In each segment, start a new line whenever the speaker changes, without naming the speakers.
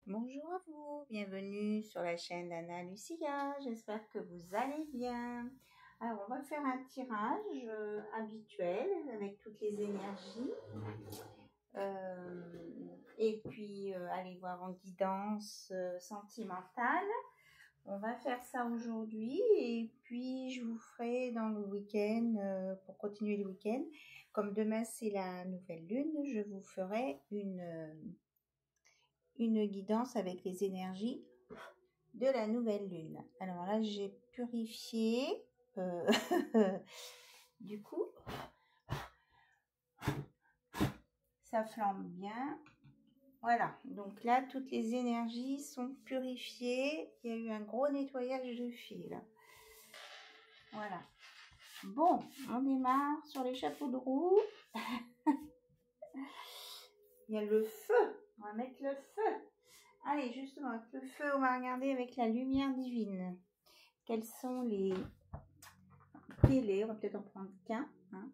Bonjour à vous, bienvenue sur la chaîne d'Anna Lucia, j'espère que vous allez bien. Alors on va faire un tirage habituel avec toutes les énergies et puis aller voir en guidance sentimentale. On va faire ça aujourd'hui et puis je vous ferai dans le week-end, pour continuer le week-end, comme demain c'est la nouvelle lune, je vous ferai une guidance avec les énergies de la nouvelle lune. Alors là, j'ai purifié. Du coup, ça flambe bien. Voilà. Donc là, toutes les énergies sont purifiées. Il y a eu un gros nettoyage de fil. Voilà. Bon, on démarre sur les chapeaux de roue. Il y a le feu. On va mettre le feu. Allez, justement, avec le feu, on va regarder avec la lumière divine. Quels sont les... on va peut-être en prendre qu'un. Hein.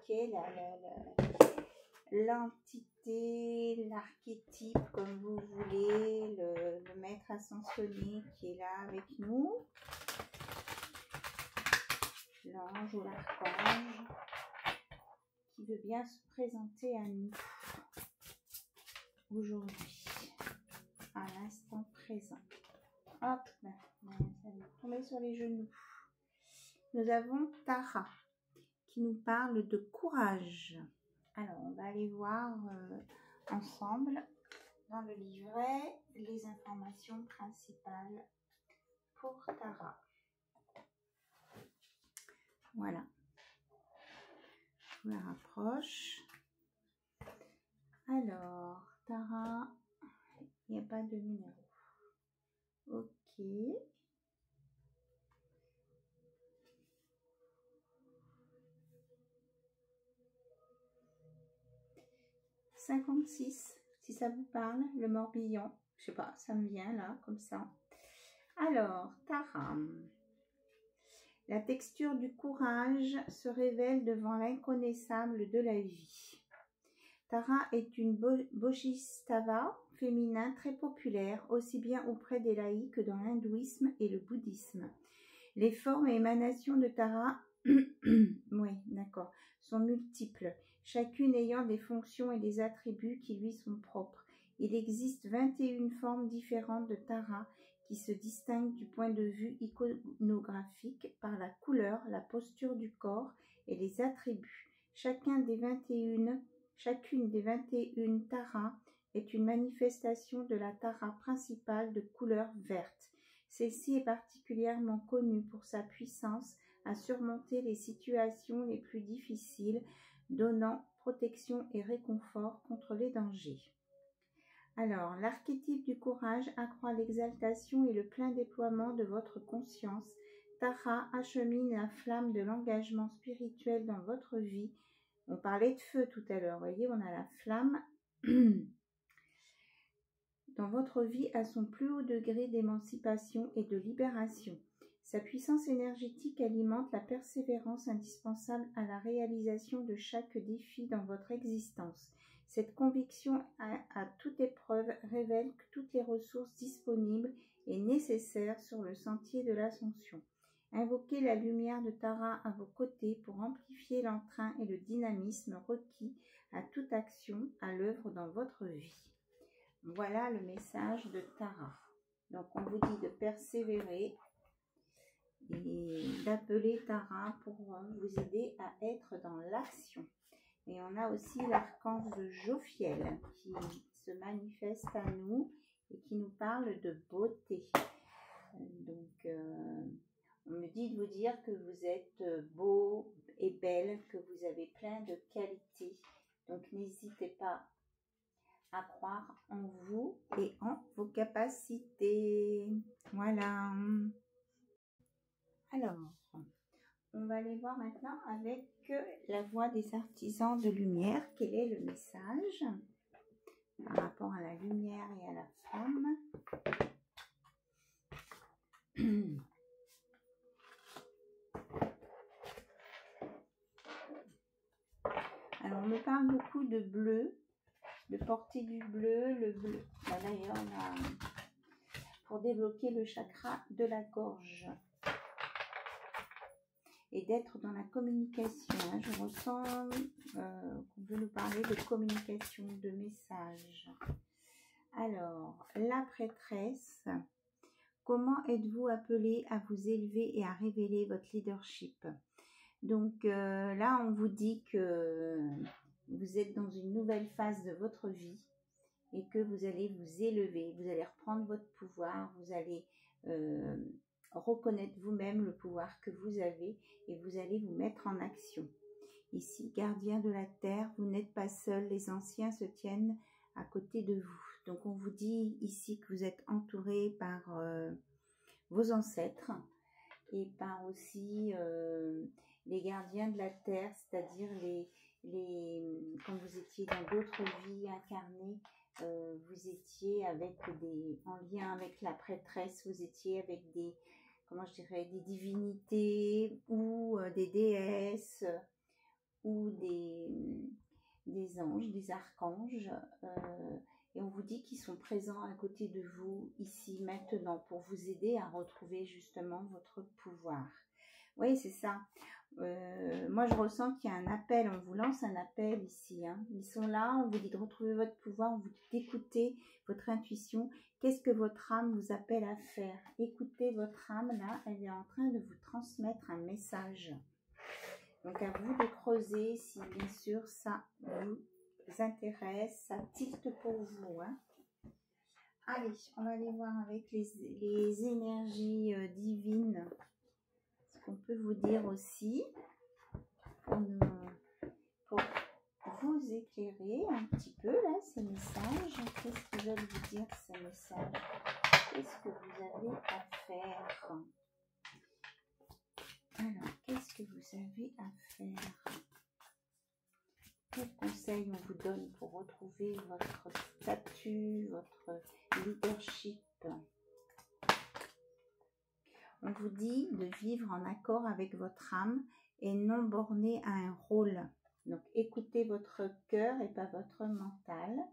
Qui est l'entité, l'archétype, comme vous voulez, le maître ascensionné qui est là avec nous. L'ange ou l'archange qui veut bien se présenter à nous aujourd'hui, à l'instant présent. Hop, là, ça va tomber sur les genoux. Nous avons Tara qui nous parle de courage. Alors, on va aller voir ensemble dans le livret les informations principales pour Tara. Voilà. Je la rapproche. Alors, Tara, il n'y a pas de numéro. Ok. 56, si ça vous parle, le Morbihan. Je sais pas, ça me vient là, comme ça. Alors, Tara. La texture du courage se révèle devant l'inconnaissable de la vie. Tara est une bodhisattva féminin très populaire, aussi bien auprès des laïcs que dans l'hindouisme et le bouddhisme. Les formes et émanations de Tara oui, d'accord, sont multiples, chacune ayant des fonctions et des attributs qui lui sont propres. Il existe 21 formes différentes de Tara qui se distinguent du point de vue iconographique par la couleur, la posture du corps et les attributs. Chacune des 21 Taras est une manifestation de la Tara principale de couleur verte. Celle-ci est particulièrement connue pour sa puissance à surmonter les situations les plus difficiles, donnant protection et réconfort contre les dangers. Alors, l'archétype du courage accroît l'exaltation et le plein déploiement de votre conscience. Tara achemine la flamme de l'engagement spirituel dans votre vie. On parlait de feu tout à l'heure, vous voyez, on a la flamme dans votre vie à son plus haut degré d'émancipation et de libération. Sa puissance énergétique alimente la persévérance indispensable à la réalisation de chaque défi dans votre existence. Cette conviction à toute épreuve révèle que toutes les ressources disponibles et nécessaires sur le sentier de l'ascension. Invoquez la lumière de Tara à vos côtés pour amplifier l'entrain et le dynamisme requis à toute action à l'œuvre dans votre vie. Voilà le message de Tara. Donc on vous dit de persévérer et d'appeler Tara pour vous aider à être dans l'action. Et on a aussi l'archange Jophiel qui se manifeste à nous et qui nous parle de beauté. Donc on me dit de vous dire que vous êtes beau et belle, que vous avez plein de qualités. Donc n'hésitez pas à croire en vous et en vos capacités. Voilà. Alors, on va aller voir maintenant avec la voix des artisans de lumière. Quel est le message par rapport à la lumière et à la flamme? Alors, on me parle beaucoup de bleu, de porter du bleu, le bleu. d'ailleurs pour débloquer le chakra de la gorge. Et d'être dans la communication. Hein. Je ressens qu'on veut nous parler de communication, de messages. Alors, la prêtresse, comment êtes-vous appelé à vous élever et à révéler votre leadership? Donc là, on vous dit que vous êtes dans une nouvelle phase de votre vie et que vous allez vous élever, vous allez reprendre votre pouvoir, vous allez reconnaître vous-même le pouvoir que vous avez et vous allez vous mettre en action. Ici, gardien de la terre, vous n'êtes pas seul, les anciens se tiennent à côté de vous. Donc on vous dit ici que vous êtes entouré par vos ancêtres et par aussi les gardiens de la terre, c'est-à-dire quand vous étiez dans d'autres vies incarnées, vous étiez en lien avec la prêtresse, vous étiez avec des divinités ou des déesses ou des anges, des archanges, et on vous dit qu'ils sont présents à côté de vous ici maintenant pour vous aider à retrouver justement votre pouvoir. Oui, c'est ça. Moi, je ressens qu'il y a un appel, on vous lance un appel ici. Hein. Ils sont là, on vous dit de retrouver votre pouvoir, on vous dit d'écouter votre intuition. Qu'est-ce que votre âme vous appelle à faire? Écoutez votre âme, là, elle est en train de vous transmettre un message. Donc, à vous de creuser si, bien sûr, ça vous intéresse, ça tilte pour vous. Hein. Allez, on va aller voir avec les énergies divines. On peut vous dire aussi pour vous éclairer un petit peu là ces messages. Qu'est-ce qu'ils veulent vous dire ces messages? Qu'est-ce que vous avez à faire? Alors, qu'est-ce que vous avez à faire? Quels conseils on vous donne pour retrouver votre statut, votre leadership? On vous dit de vivre en accord avec votre âme et non borné à un rôle. Donc, écoutez votre cœur et pas votre mental.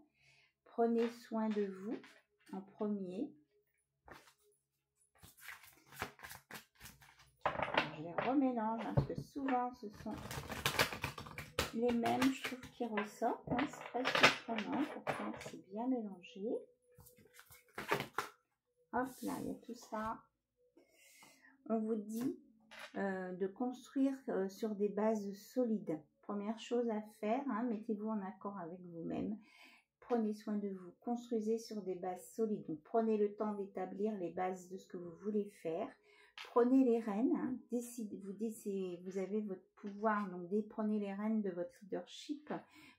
Prenez soin de vous en premier. Alors, je les remélange hein, parce que souvent, ce sont les mêmes, je trouve, qui ressortent. Hein. C'est pas surprenant, pourtant c'est bien mélangé. Hop là, il y a tout ça. On vous dit de construire sur des bases solides. Première chose à faire, hein, mettez-vous en accord avec vous-même. Prenez soin de vous. Construisez sur des bases solides. Donc, prenez le temps d'établir les bases de ce que vous voulez faire. Prenez les rênes. Hein, vous avez votre pouvoir. Donc, prenez les rênes de votre leadership.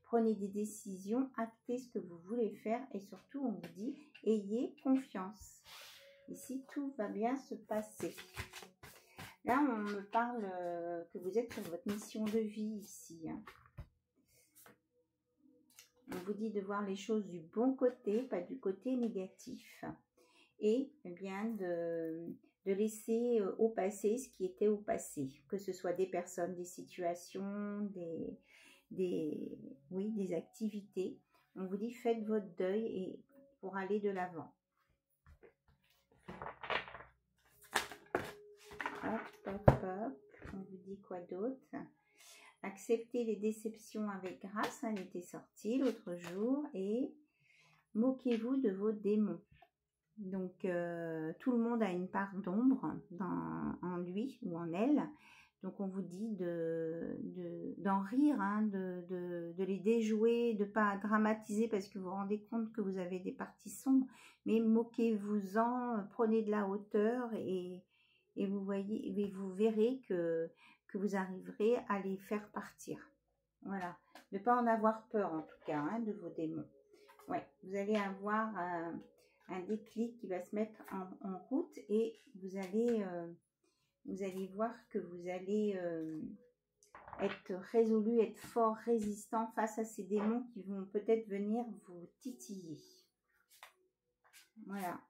Prenez des décisions. Actez ce que vous voulez faire. Et surtout, on vous dit, ayez confiance. Ici, tout va bien se passer. Là, on me parle que vous êtes sur votre mission de vie ici. Hein. On vous dit de voir les choses du bon côté, pas du côté négatif. Et bien de laisser au passé ce qui était au passé. Que ce soit des personnes, des situations, des activités. On vous dit faites votre deuil et pour aller de l'avant. Hop, hop, hop. On vous dit quoi d'autre? Acceptez les déceptions avec grâce. Elle était sortie l'autre jour. Et moquez-vous de vos démons. Donc, tout le monde a une part d'ombre en lui ou en elle. Donc, on vous dit d'en rire, hein, de les déjouer, de ne pas dramatiser parce que vous vous rendez compte que vous avez des parties sombres. Mais moquez-vous-en, prenez de la hauteur et vous verrez que vous arriverez à les faire partir. Voilà. Ne pas en avoir peur en tout cas, hein, de vos démons. Ouais, vous allez avoir un déclic qui va se mettre en route et vous allez voir que vous allez être résolu, être fort, résistant face à ces démons qui vont peut-être venir vous titiller. Voilà.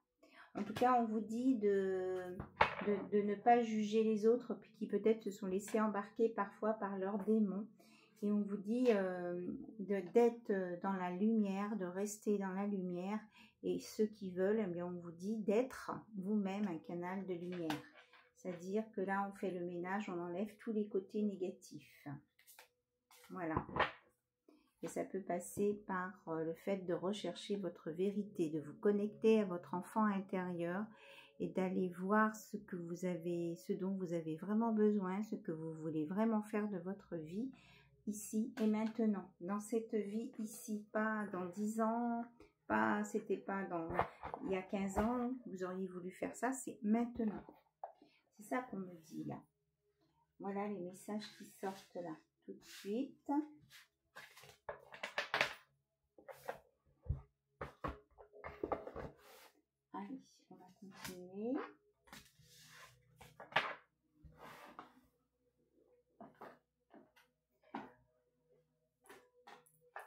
En tout cas, on vous dit de ne pas juger les autres qui peut-être se sont laissés embarquer parfois par leurs démons. Et on vous dit d'être dans la lumière, de rester dans la lumière Et ceux qui veulent, eh bien, on vous dit d'être vous-même un canal de lumière. C'est-à-dire que là, on fait le ménage, on enlève tous les côtés négatifs. Voilà. Et ça peut passer par le fait de rechercher votre vérité, de vous connecter à votre enfant intérieur et d'aller voir ce que vous avez, ce dont vous avez vraiment besoin, ce que vous voulez vraiment faire de votre vie, ici et maintenant. Dans cette vie ici, pas dans 10 ans, c'était pas dans il y a 15 ans, vous auriez voulu faire ça, c'est maintenant. C'est ça qu'on me dit là. Voilà les messages qui sortent là tout de suite. Allez, on va continuer.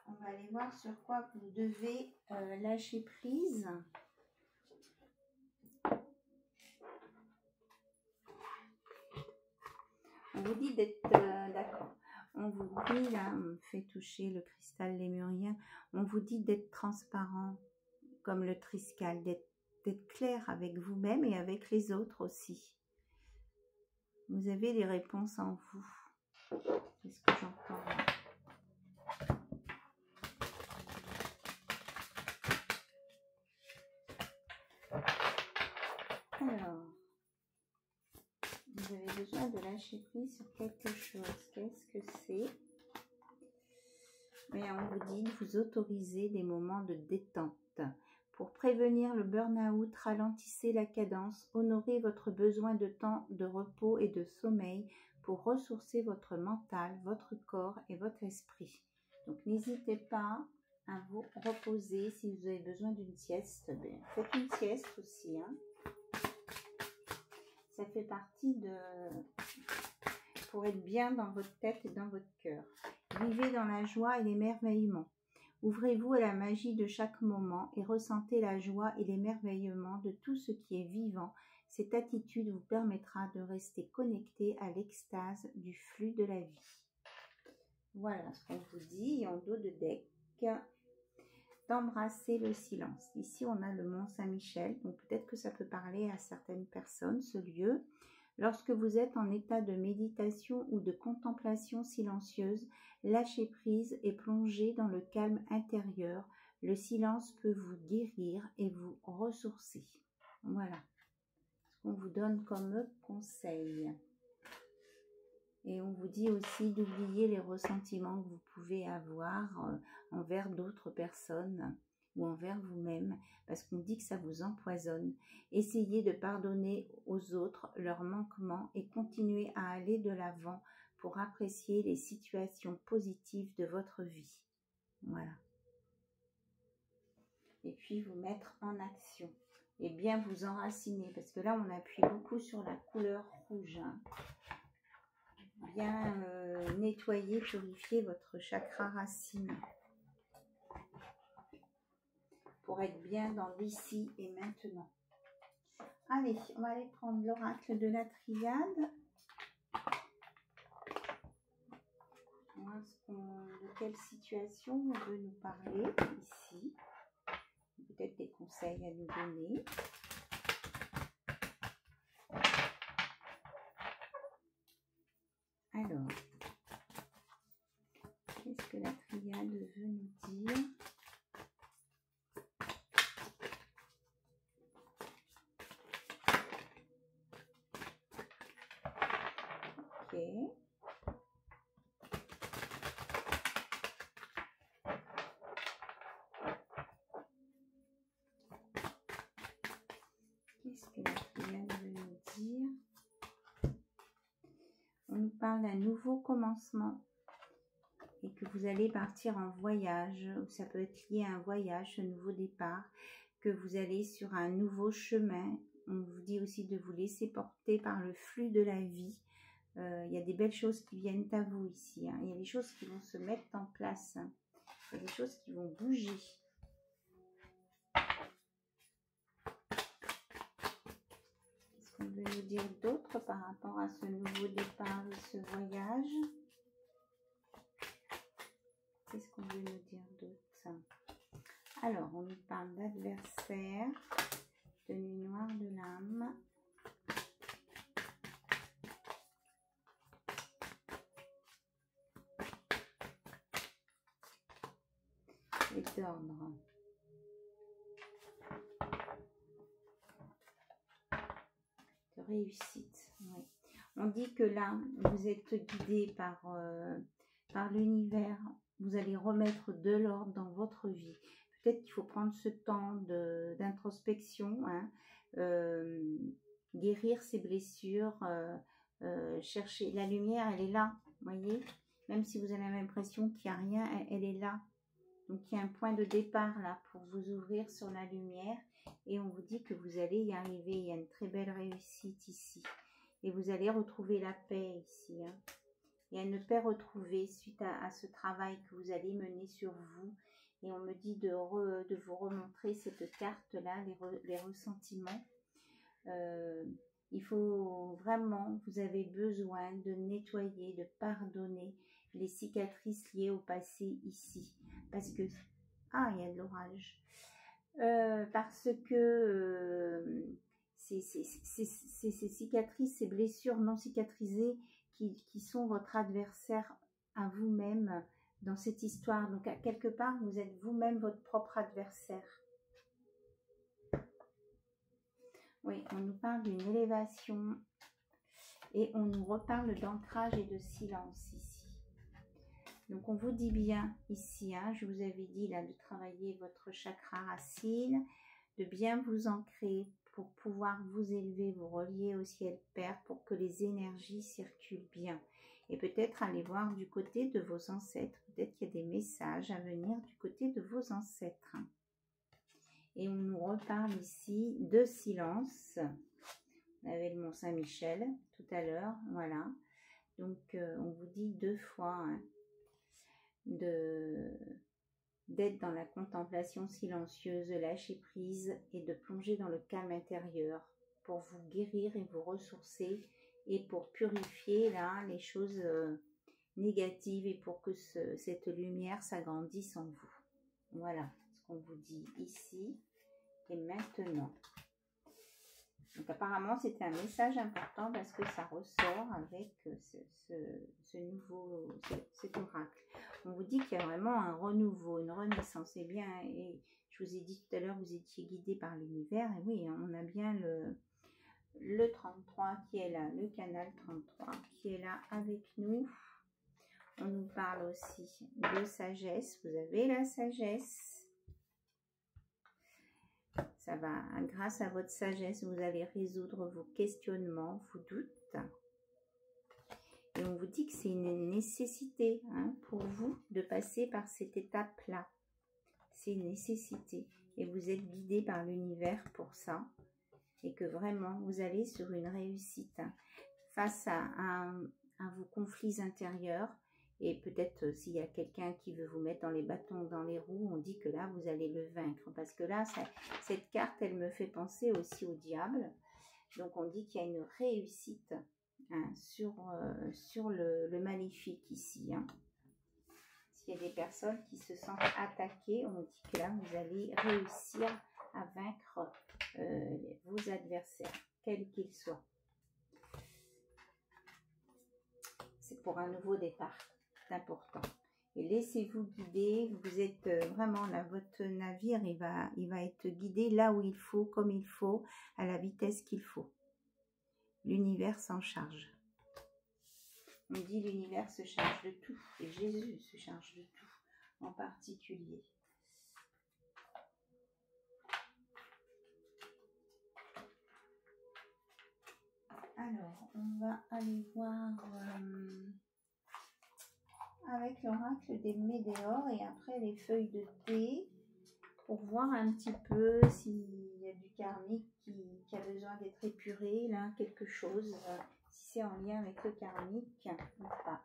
On va aller voir sur quoi vous devez lâcher prise. On vous dit d'être d'accord. On vous dit, là, on me fait toucher le cristal lémurien. On vous dit d'être transparent comme le triscal, d'être clair avec vous-même et avec les autres aussi. Vous avez les réponses en vous. C'est ce que j'entends là. Alors, vous avez besoin de lâcher prise sur quelque chose. Qu'est-ce que c'est? Mais on vous dit de vous autoriser des moments de détente. Pour prévenir le burn-out, ralentissez la cadence, honorez votre besoin de temps de repos et de sommeil pour ressourcer votre mental, votre corps et votre esprit. Donc n'hésitez pas à vous reposer. Si vous avez besoin d'une sieste, bien, faites une sieste aussi. Hein. Ça fait partie de... pour être bien dans votre tête et dans votre cœur. Vivez dans la joie et l'émerveillement. Ouvrez-vous à la magie de chaque moment et ressentez la joie et l'émerveillement de tout ce qui est vivant. Cette attitude vous permettra de rester connecté à l'extase du flux de la vie. Voilà ce qu'on vous dit en dos de deck. D'embrasser le silence. Ici, on a le Mont Saint-Michel, donc peut-être que ça peut parler à certaines personnes, ce lieu. Lorsque vous êtes en état de méditation ou de contemplation silencieuse, lâchez prise et plongez dans le calme intérieur. Le silence peut vous guérir et vous ressourcer. Voilà ce qu'on vous donne comme conseil. Et on vous dit aussi d'oublier les ressentiments que vous pouvez avoir envers d'autres personnes ou envers vous-même, parce qu'on dit que ça vous empoisonne. Essayez de pardonner aux autres leurs manquements et continuez à aller de l'avant pour apprécier les situations positives de votre vie. Voilà. Et puis vous mettre en action et bien vous enraciner, parce que là on appuie beaucoup sur la couleur rouge. Hein. Bien nettoyer, purifier votre chakra racine pour être bien dans l'ici et maintenant. Allez, on va aller prendre l'oracle de la triade. Voir de quelle situation on veut nous parler ici. Peut-être des conseils à nous donner. Alors, qu'est-ce que la triade veut nous dire? Ok. Qu'est-ce que la triade veut nous dire? On nous parle d'un nouveau commencement et que vous allez partir en voyage, ou ça peut être lié à un voyage, ce nouveau départ, que vous allez sur un nouveau chemin. On vous dit aussi de vous laisser porter par le flux de la vie. Il y a des belles choses qui viennent à vous ici. Hein. Il y a des choses qui vont se mettre en place. Hein. Il y a des choses qui vont bouger. Qu'est-ce qu'on veut nous dire d'autre par rapport à ce nouveau départ et ce voyage? Qu'est-ce qu'on veut nous dire d'autre? Alors, on nous parle d'adversaire, de nuit noire de l'âme. Et d'ordre. De réussite, oui. On dit que là, vous êtes guidé par l'univers. Vous allez remettre de l'ordre dans votre vie. Peut-être qu'il faut prendre ce temps d'introspection, hein, guérir ses blessures, chercher. La lumière, elle est là, voyez. Même si vous avez l'impression qu'il n'y a rien, elle est là. Donc, il y a un point de départ là pour vous ouvrir sur la lumière. Et on vous dit que vous allez y arriver. Il y a une très belle réussite ici. Et vous allez retrouver la paix ici. Hein. Il y a une paix retrouvée suite à ce travail que vous allez mener sur vous. Et on me dit de vous remontrer cette carte-là, les ressentiments. Il faut vraiment, vous avez besoin de nettoyer, de pardonner les cicatrices liées au passé ici. Parce que, il y a de l'orage. Parce que ces cicatrices, ces blessures non cicatrisées qui sont votre adversaire à vous-même dans cette histoire. Donc, à quelque part, vous êtes vous-même votre propre adversaire. Oui, on nous parle d'une élévation et on nous reparle d'ancrage et de silence ici. Donc, on vous dit bien ici, hein, je vous avais dit là de travailler votre chakra racine, de bien vous ancrer pour pouvoir vous élever, vous relier au ciel père pour que les énergies circulent bien. Et peut-être aller voir du côté de vos ancêtres, peut-être qu'il y a des messages à venir du côté de vos ancêtres. Et on nous reparle ici de silence. On avait le Mont Saint-Michel tout à l'heure, voilà. Donc, on vous dit 2 fois hein, d'être dans la contemplation silencieuse, de lâcher prise et de plonger dans le calme intérieur pour vous guérir et vous ressourcer et pour purifier là les choses négatives et pour que cette lumière s'agrandisse en vous. Voilà ce qu'on vous dit ici et maintenant. Donc apparemment c'était un message important parce que ça ressort avec cet oracle. On vous dit qu'il y a vraiment un renouveau, une renaissance. Et bien, et je vous ai dit tout à l'heure, vous étiez guidé par l'univers. Et oui, on a bien le 33 qui est là, le canal 33 qui est là avec nous. On nous parle aussi de sagesse. Vous avez la sagesse. Ça va, grâce à votre sagesse, vous allez résoudre vos questionnements, vos doutes. Et on vous dit que c'est une nécessité hein, pour vous de passer par cette étape-là. C'est une nécessité. Et vous êtes guidé par l'univers pour ça. Et que vraiment, vous allez sur une réussite hein, face à vos conflits intérieurs. Et peut-être s'il y a quelqu'un qui veut vous mettre dans les bâtons, dans les roues, on dit que là, vous allez le vaincre. Parce que là, cette carte, elle me fait penser aussi au diable. Donc, on dit qu'il y a une réussite hein, sur le maléfique ici. Hein. S'il y a des personnes qui se sentent attaquées, on dit que là, vous allez réussir à vaincre vos adversaires, quels qu'ils soient. C'est pour un nouveau départ. C'est important. Et laissez-vous guider. Vous êtes vraiment là, votre navire, il va être guidé là où il faut, comme il faut, à la vitesse qu'il faut. L'univers s'en charge. On dit l'univers se charge de tout. Et Jésus se charge de tout, en particulier. Alors, on va aller voir avec l'oracle des météores et après les feuilles de thé pour voir un petit peu s'il y a du karmique qui a besoin d'être épuré, là, quelque chose, si c'est en lien avec le karmique ou pas.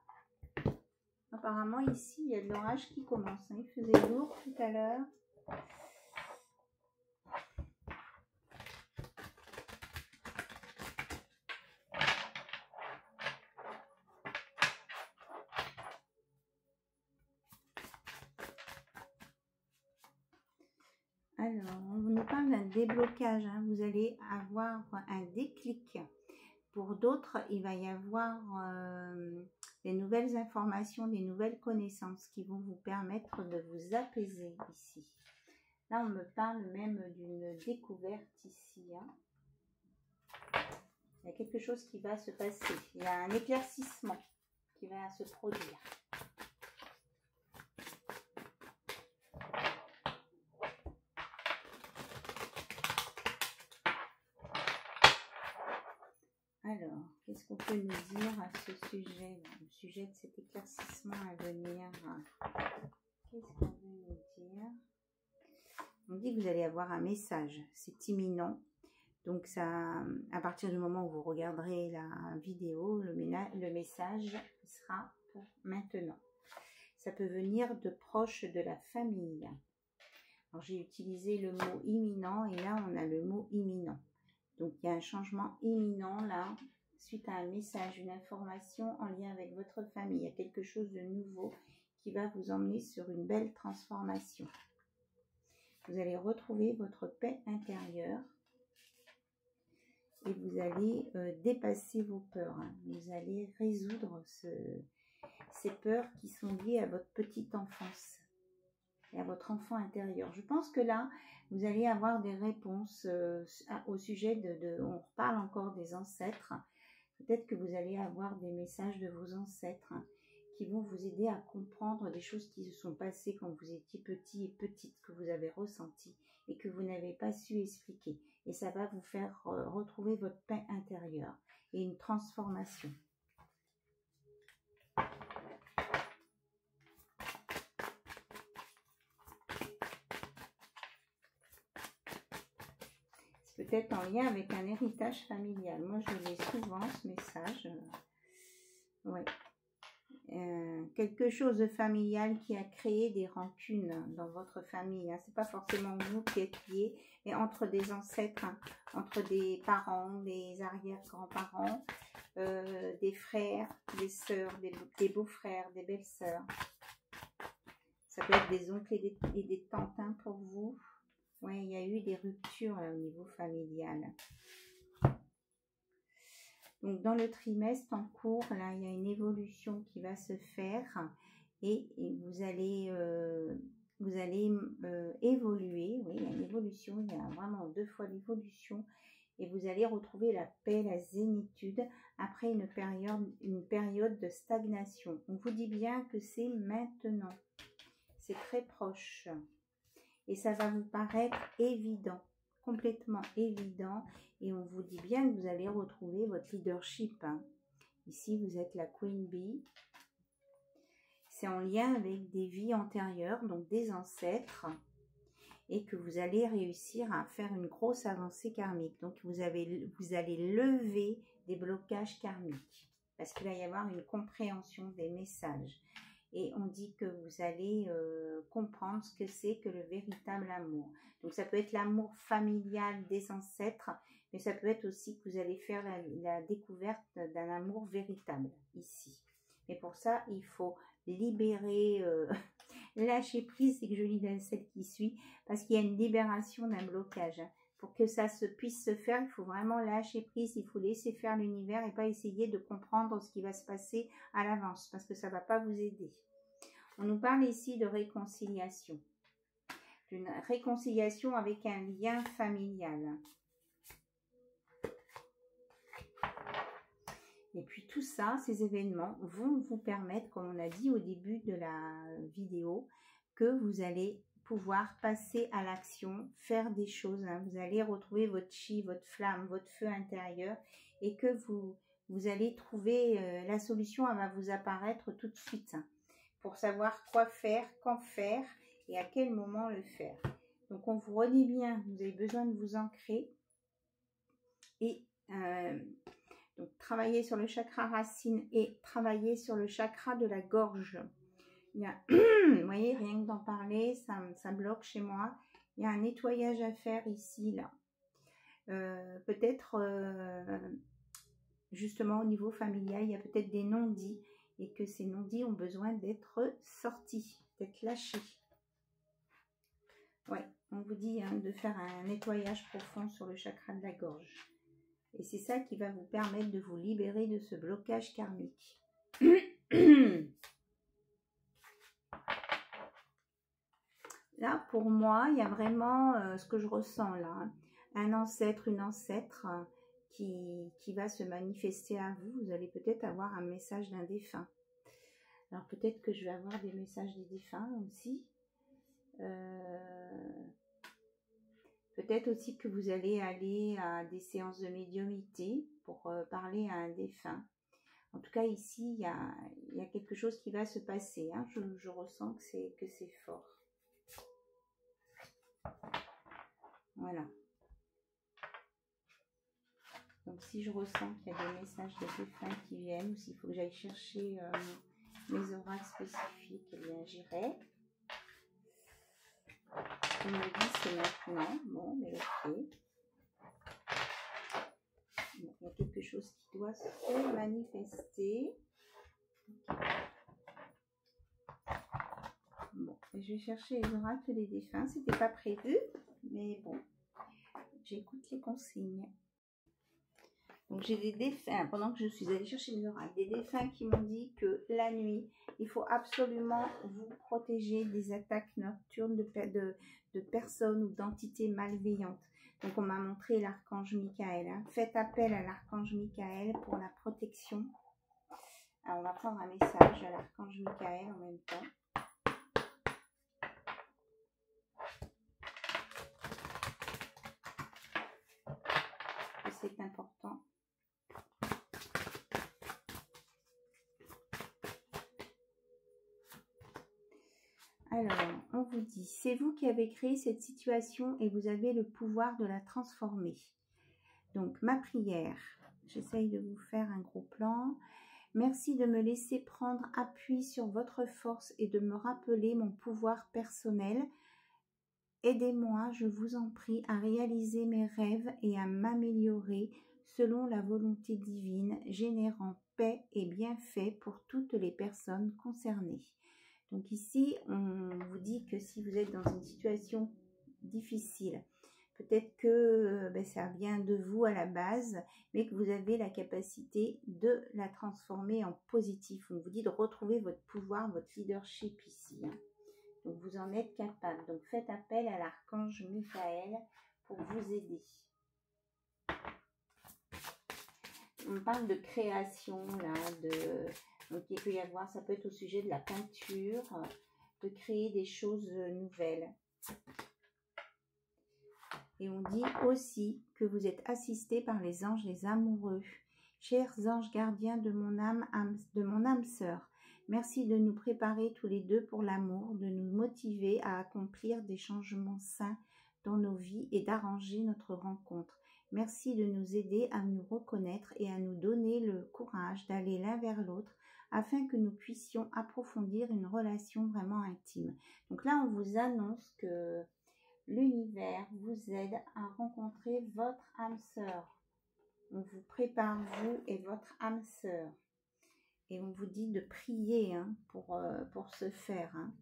Apparemment, ici, il y a de l'orage qui commence. Hein. Il faisait lourd tout à l'heure. Alors, on nous parle d'un déblocage, hein. Vous allez avoir un déclic. Pour d'autres, il va y avoir des nouvelles informations, des nouvelles connaissances qui vont vous permettre de vous apaiser ici. Là, on me parle même d'une découverte ici, hein. Il y a quelque chose qui va se passer. Il y a un éclaircissement qui va se produire. Alors, qu'est-ce qu'on peut nous dire à ce sujet, au sujet de cet éclaircissement à venir? Qu'est-ce qu'on veut nous dire? On dit que vous allez avoir un message, c'est imminent. Donc, ça, à partir du moment où vous regarderez la vidéo, le message sera pour maintenant. Ça peut venir de proches de la famille. Alors, j'ai utilisé le mot imminent et là, on a le mot imminent. Donc, il y a un changement imminent là, suite à un message, une information en lien avec votre famille. Il y a quelque chose de nouveau qui va vous emmener sur une belle transformation. Vous allez retrouver votre paix intérieure et vous allez dépasser vos peurs. Hein. Vous allez résoudre ces peurs qui sont liées à votre petite enfance et à votre enfant intérieur. Je pense que là, vous allez avoir des réponses au sujet on reparle encore des ancêtres. Peut-être que vous allez avoir des messages de vos ancêtres qui vont vous aider à comprendre des choses qui se sont passées quand vous étiez petit et petite, que vous avez ressenti et que vous n'avez pas su expliquer. Et ça va vous faire retrouver votre paix intérieure et une transformation. C'est peut-être en lien avec un héritage familial. Moi, je l'ai souvent, ce message. Ouais. Quelque chose de familial qui a créé des rancunes dans votre famille. Hein. C'est pas forcément vous qui êtes liés, mais entre des ancêtres, hein, entre des parents, des arrière-grands-parents, des frères, des sœurs, des beaux-frères, des belles-sœurs. Ça peut être des oncles et des tantes, hein, pour vous. Ouais, il y a eu des ruptures là, au niveau familial. Donc, dans le trimestre en cours, là, il y a une évolution qui va se faire et vous allez évoluer. Oui, il y a une évolution, il y a vraiment 2 fois l'évolution et vous allez retrouver la paix, la zénitude après une période de stagnation. On vous dit bien que c'est maintenant, c'est très proche et ça va vous paraître évident, complètement évident. Et on vous dit bien que vous allez retrouver votre leadership. Hein. Ici, vous êtes la Queen Bee. C'est en lien avec des vies antérieures, donc des ancêtres. Et que vous allez réussir à faire une grosse avancée karmique. Donc, vous allez lever des blocages karmiques. Parce qu'il va y avoir une compréhension des messages. Et on dit que vous allez comprendre ce que c'est que le véritable amour. Donc, ça peut être l'amour familial des ancêtres, mais ça peut être aussi que vous allez faire la découverte d'un amour véritable ici. Mais pour ça, il faut libérer, lâcher prise, c'est que je lis dans celle qui suit, parce qu'il y a une libération d'un blocage. Hein. Pour que ça puisse se faire, il faut vraiment lâcher prise, il faut laisser faire l'univers et pas essayer de comprendre ce qui va se passer à l'avance, parce que ça ne va pas vous aider. On nous parle ici de réconciliation. D'une réconciliation avec un lien familial. Et puis tout ça, ces événements vont vous permettre, comme on a dit au début de la vidéo, que vous allez pouvoir passer à l'action, faire des choses. Hein. Vous allez retrouver votre chi, votre flamme, votre feu intérieur et que vous allez trouver la solution, elle va vous apparaître tout de suite. Hein, pour savoir quoi faire, quand faire et à quel moment le faire. Donc on vous redit bien, vous avez besoin de vous ancrer et donc travailler sur le chakra racine et travailler sur le chakra de la gorge. Il y a, vous voyez, rien que d'en parler, ça bloque chez moi. Il y a un nettoyage à faire ici, là. Peut-être, justement, au niveau familial, il y a peut-être des non-dits et que ces non-dits ont besoin d'être sortis, d'être lâchés. Ouais, on vous dit hein, de faire un nettoyage profond sur le chakra de la gorge. Et c'est ça qui va vous permettre de vous libérer de ce blocage karmique. Là, pour moi, il y a vraiment ce que je ressens là. Hein. Un ancêtre, une ancêtre qui va se manifester à vous. Vous allez peut-être avoir un message d'un défunt. Alors peut-être que je vais avoir des messages des défunts aussi. Peut-être aussi que vous allez aller à des séances de médiumnité pour parler à un défunt. En tout cas, ici, il y a quelque chose qui va se passer. Hein. Je ressens que c'est fort. Voilà. Donc, si je ressens qu'il y a des messages de défunts qui viennent, ou s'il faut que j'aille chercher mes oracles spécifiques, eh bien, j'irai. On me dit c'est maintenant. Bon, mais ok. Bon, il y a quelque chose qui doit se manifester. Bon, je vais chercher les oracles des défunts. C'était pas prévu, mais bon, j'écoute les consignes. Donc j'ai des défunts, pendant que je suis allée chercher les oracles, des défunts qui m'ont dit que la nuit, il faut absolument vous protéger des attaques nocturnes de personnes ou d'entités malveillantes. Donc on m'a montré l'archange Michael. Hein. Faites appel à l'archange Michael pour la protection. Alors on va prendre un message à l'archange Michael en même temps. C'est important. Alors, on vous dit, c'est vous qui avez créé cette situation et vous avez le pouvoir de la transformer. Donc, ma prière, j'essaye de vous faire un gros plan. Merci de me laisser prendre appui sur votre force et de me rappeler mon pouvoir personnel. Aidez-moi, je vous en prie, à réaliser mes rêves et à m'améliorer selon la volonté divine, générant paix et bienfaits pour toutes les personnes concernées. Donc ici, on vous dit que si vous êtes dans une situation difficile, peut-être que ça vient de vous à la base, mais que vous avez la capacité de la transformer en positif. On vous dit de retrouver votre pouvoir, votre leadership ici. Hein. Donc vous en êtes capable. Donc faites appel à l'archange Michael pour vous aider. On parle de création là, donc il peut y avoir, ça peut être au sujet de la peinture, de créer des choses nouvelles. Et on dit aussi que vous êtes assisté par les anges, les amoureux. Chers anges gardiens de mon âme sœur, merci de nous préparer tous les deux pour l'amour, de nous motiver à accomplir des changements sains dans nos vies et d'arranger notre rencontre. Merci de nous aider à nous reconnaître et à nous donner le courage d'aller l'un vers l'autre afin que nous puissions approfondir une relation vraiment intime. Donc là, on vous annonce que l'univers vous aide à rencontrer votre âme sœur. On vous prépare, vous et votre âme sœur. Et on vous dit de prier hein, pour ce faire. Hein.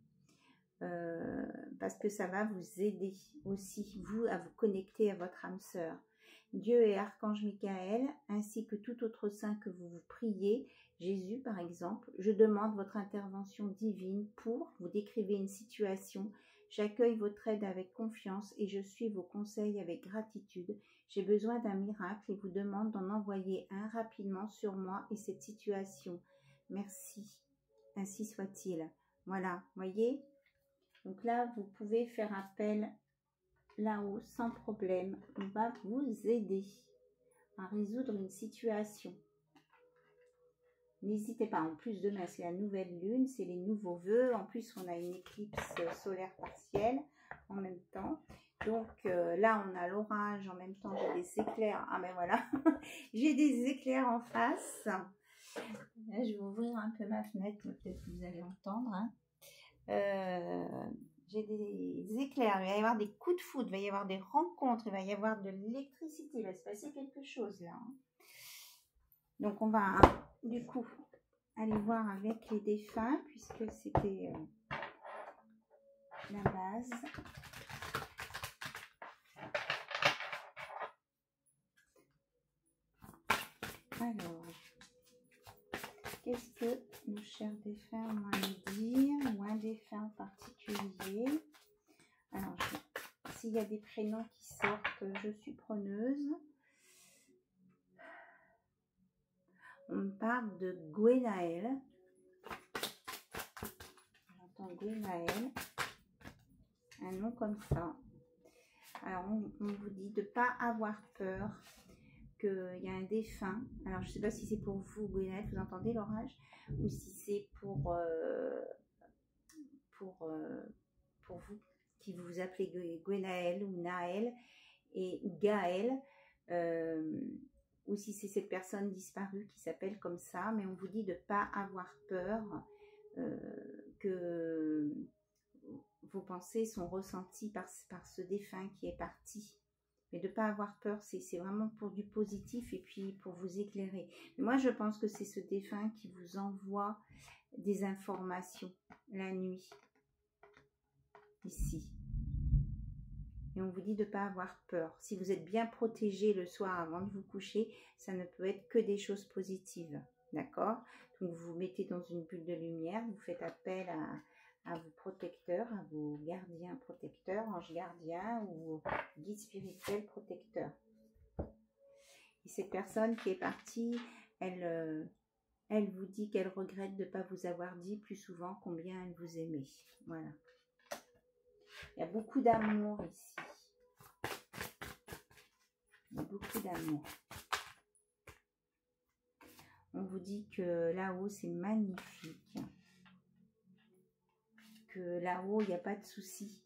Parce que ça va vous aider aussi, vous, à vous connecter à votre âme sœur. Dieu et Archange Michael, ainsi que tout autre saint que vous priez, Jésus par exemple, je demande votre intervention divine pour, vous décrivez une situation, j'accueille votre aide avec confiance et je suis vos conseils avec gratitude. J'ai besoin d'un miracle et vous demande d'en envoyer un rapidement sur moi et cette situation. Merci, ainsi soit-il. Voilà, voyez. Donc là, vous pouvez faire appel là-haut sans problème. On va vous aider à résoudre une situation. N'hésitez pas. En plus, demain, c'est la nouvelle lune, c'est les nouveaux vœux. En plus, on a une éclipse solaire partielle en même temps. Donc là, on a l'orage. En même temps, j'ai des éclairs. Ah ben voilà, j'ai des éclairs en face. Là, je vais ouvrir un peu ma fenêtre. Peut-être que vous allez entendre. Hein. J'ai des éclairs, il va y avoir des coups de foudre, il va y avoir des rencontres, il va y avoir de l'électricité, il va se passer quelque chose là. Hein. Donc on va du coup aller voir avec les défunts, puisque c'était la base. Alors, qu'est-ce que nos chers défunts ont à nous dire, ou un défunt en particulier? Alors, s'il y a des prénoms qui sortent, je suis preneuse. On me parle de Gwenaël. J'entends Gwenaël. Un nom comme ça. Alors, on vous dit de ne pas avoir peur qu'il y a un défunt. Alors, je ne sais pas si c'est pour vous, Gwenaël, vous entendez l'orage, ou si c'est pour vous, qui vous appelez Gwenaël ou Naël ou Gaël, ou si c'est cette personne disparue qui s'appelle comme ça, mais on vous dit de ne pas avoir peur que vos pensées sont ressenties par ce défunt qui est parti. Mais de ne pas avoir peur, c'est vraiment pour du positif et puis pour vous éclairer. Mais moi, je pense que c'est ce défunt qui vous envoie des informations la nuit, ici. Et on vous dit de ne pas avoir peur. Si vous êtes bien protégé le soir avant de vous coucher, ça ne peut être que des choses positives. D'accord? Donc, vous vous mettez dans une bulle de lumière, vous faites appel à vos protecteurs, à vos gardiens protecteurs, anges gardiens ou guides spirituels protecteurs. Et cette personne qui est partie, elle vous dit qu'elle regrette de ne pas vous avoir dit plus souvent combien elle vous aimait. Voilà. Il y a beaucoup d'amour ici. Il y a beaucoup d'amour. On vous dit que là-haut, c'est magnifique. Que là-haut, il n'y a pas de souci.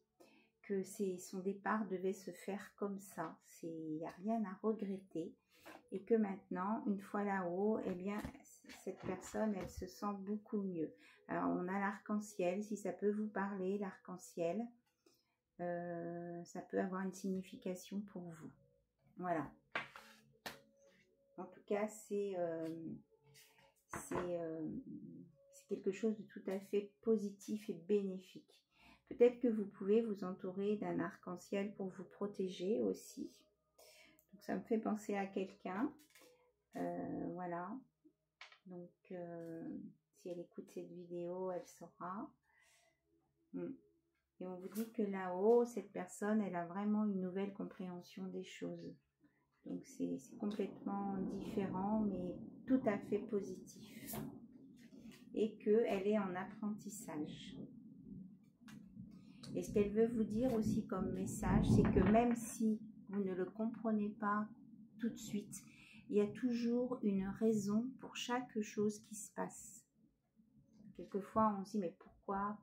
Que son départ devait se faire comme ça. Il n'y a rien à regretter. Et que maintenant, une fois là-haut, eh bien, cette personne, elle se sent beaucoup mieux. Alors, on a l'arc-en-ciel. Si ça peut vous parler, l'arc-en-ciel, ça peut avoir une signification pour vous. Voilà. En tout cas, c'est quelque chose de tout à fait positif et bénéfique. Peut-être que vous pouvez vous entourer d'un arc-en-ciel pour vous protéger aussi. Donc, ça me fait penser à quelqu'un. Voilà. Donc, si elle écoute cette vidéo, elle saura. Et on vous dit que là-haut, cette personne, elle a vraiment une nouvelle compréhension des choses. Donc, c'est complètement différent, mais tout à fait positif. Et qu'elle est en apprentissage. Et ce qu'elle veut vous dire aussi comme message, c'est que même si vous ne le comprenez pas tout de suite, il y a toujours une raison pour chaque chose qui se passe. Quelquefois, on se dit, mais pourquoi?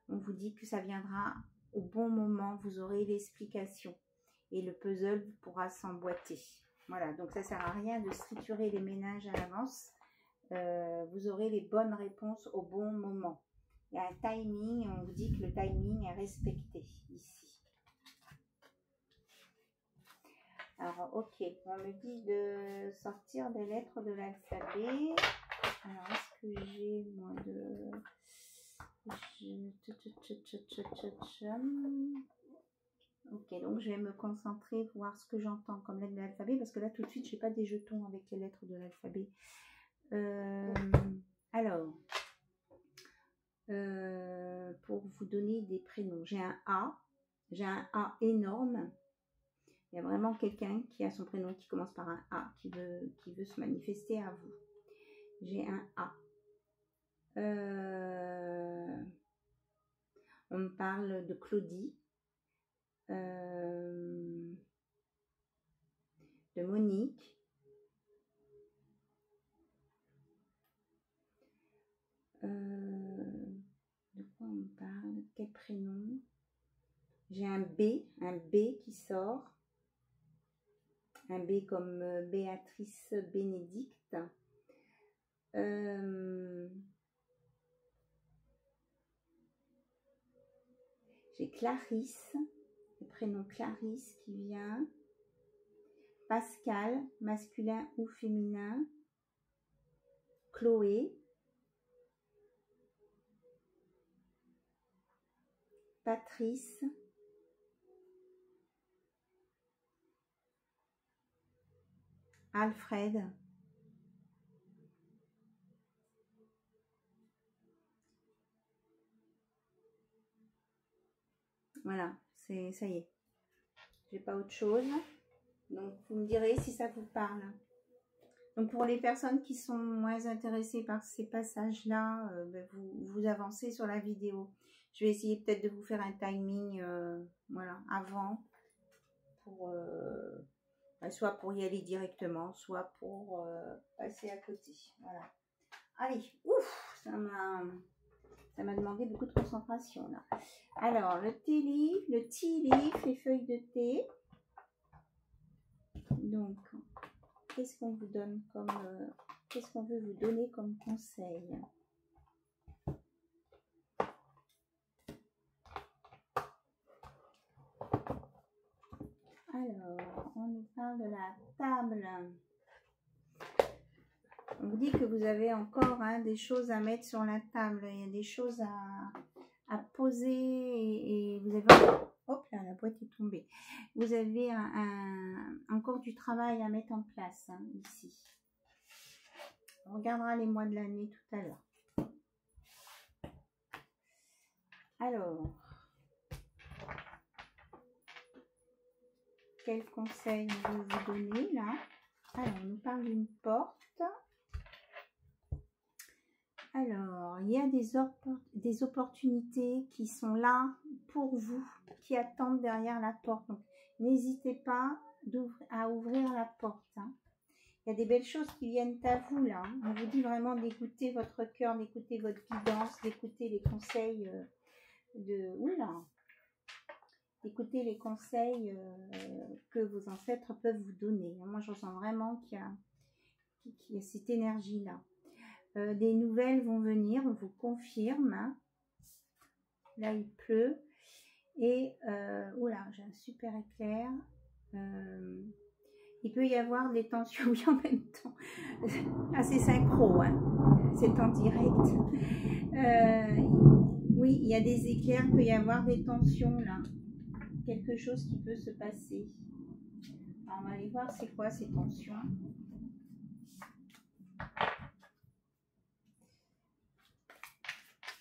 On vous dit que ça viendra au bon moment, vous aurez l'explication. Et le puzzle pourra s'emboîter. Voilà, donc ça ne sert à rien de structurer les ménages à l'avance. Vous aurez les bonnes réponses au bon moment. Il y a un timing, et on vous dit que le timing est respecté ici. Alors, ok, on me dit de sortir des lettres de l'alphabet. Alors, est-ce que j'ai moins de... Ok, donc je vais me concentrer, voir ce que j'entends comme lettre de l'alphabet, parce que là, tout de suite, je n'ai pas des jetons avec les lettres de l'alphabet. Alors, pour vous donner des prénoms, j'ai un A énorme. Il y a vraiment quelqu'un qui a son prénom qui commence par un A, qui veut se manifester à vous. J'ai un A. On me parle de Claudie, de Monique, de quoi on me parle? Quel prénom? J'ai un B qui sort. Un B comme Béatrice Bénédicte. J'ai Clarisse, le prénom Clarisse qui vient. Pascal, masculin ou féminin. Chloé. Patrice. Alfred. Voilà, ça y est. J'ai pas autre chose. Donc, vous me direz si ça vous parle. Donc, pour les personnes qui sont moins intéressées par ces passages-là, ben, vous avancez sur la vidéo. Je vais essayer peut-être de vous faire un timing, voilà, avant, pour, soit pour y aller directement, soit pour passer à côté. Voilà. Allez, ouf, ça m'a demandé beaucoup de concentration, là. Alors, le tea leaf, les feuilles de thé. Donc, qu'est-ce qu'on vous donne comme... qu'est-ce qu'on veut vous donner comme conseil? Alors, on nous parle de la table. On vous dit que vous avez encore des choses à mettre sur la table. Il y a des choses à poser et vous avez... Hop là, la boîte est tombée. Vous avez encore du travail à mettre en place ici. On regardera les mois de l'année tout à l'heure. Alors, quel conseil vous donner là? Alors, on nous parle d'une porte. Alors, il y a des opportunités qui sont là pour vous, qui attendent derrière la porte. Donc, n'hésitez pas à ouvrir la porte. Il y a des belles choses qui viennent à vous là. On vous dit vraiment d'écouter votre cœur, d'écouter votre guidance, d'écouter les conseils d'écouter les conseils que vos ancêtres peuvent vous donner. Moi, je ressens vraiment qu'il y a cette énergie-là. Des nouvelles vont venir, on vous confirme. Là, il pleut. Et, oula, j'ai un super éclair. Il peut y avoir des tensions, oui, en même temps. Assez synchro, c'est en direct. Oui, il y a des éclairs, il peut y avoir des tensions, là. Quelque chose qui peut se passer. Alors, on va aller voir c'est quoi ces tensions.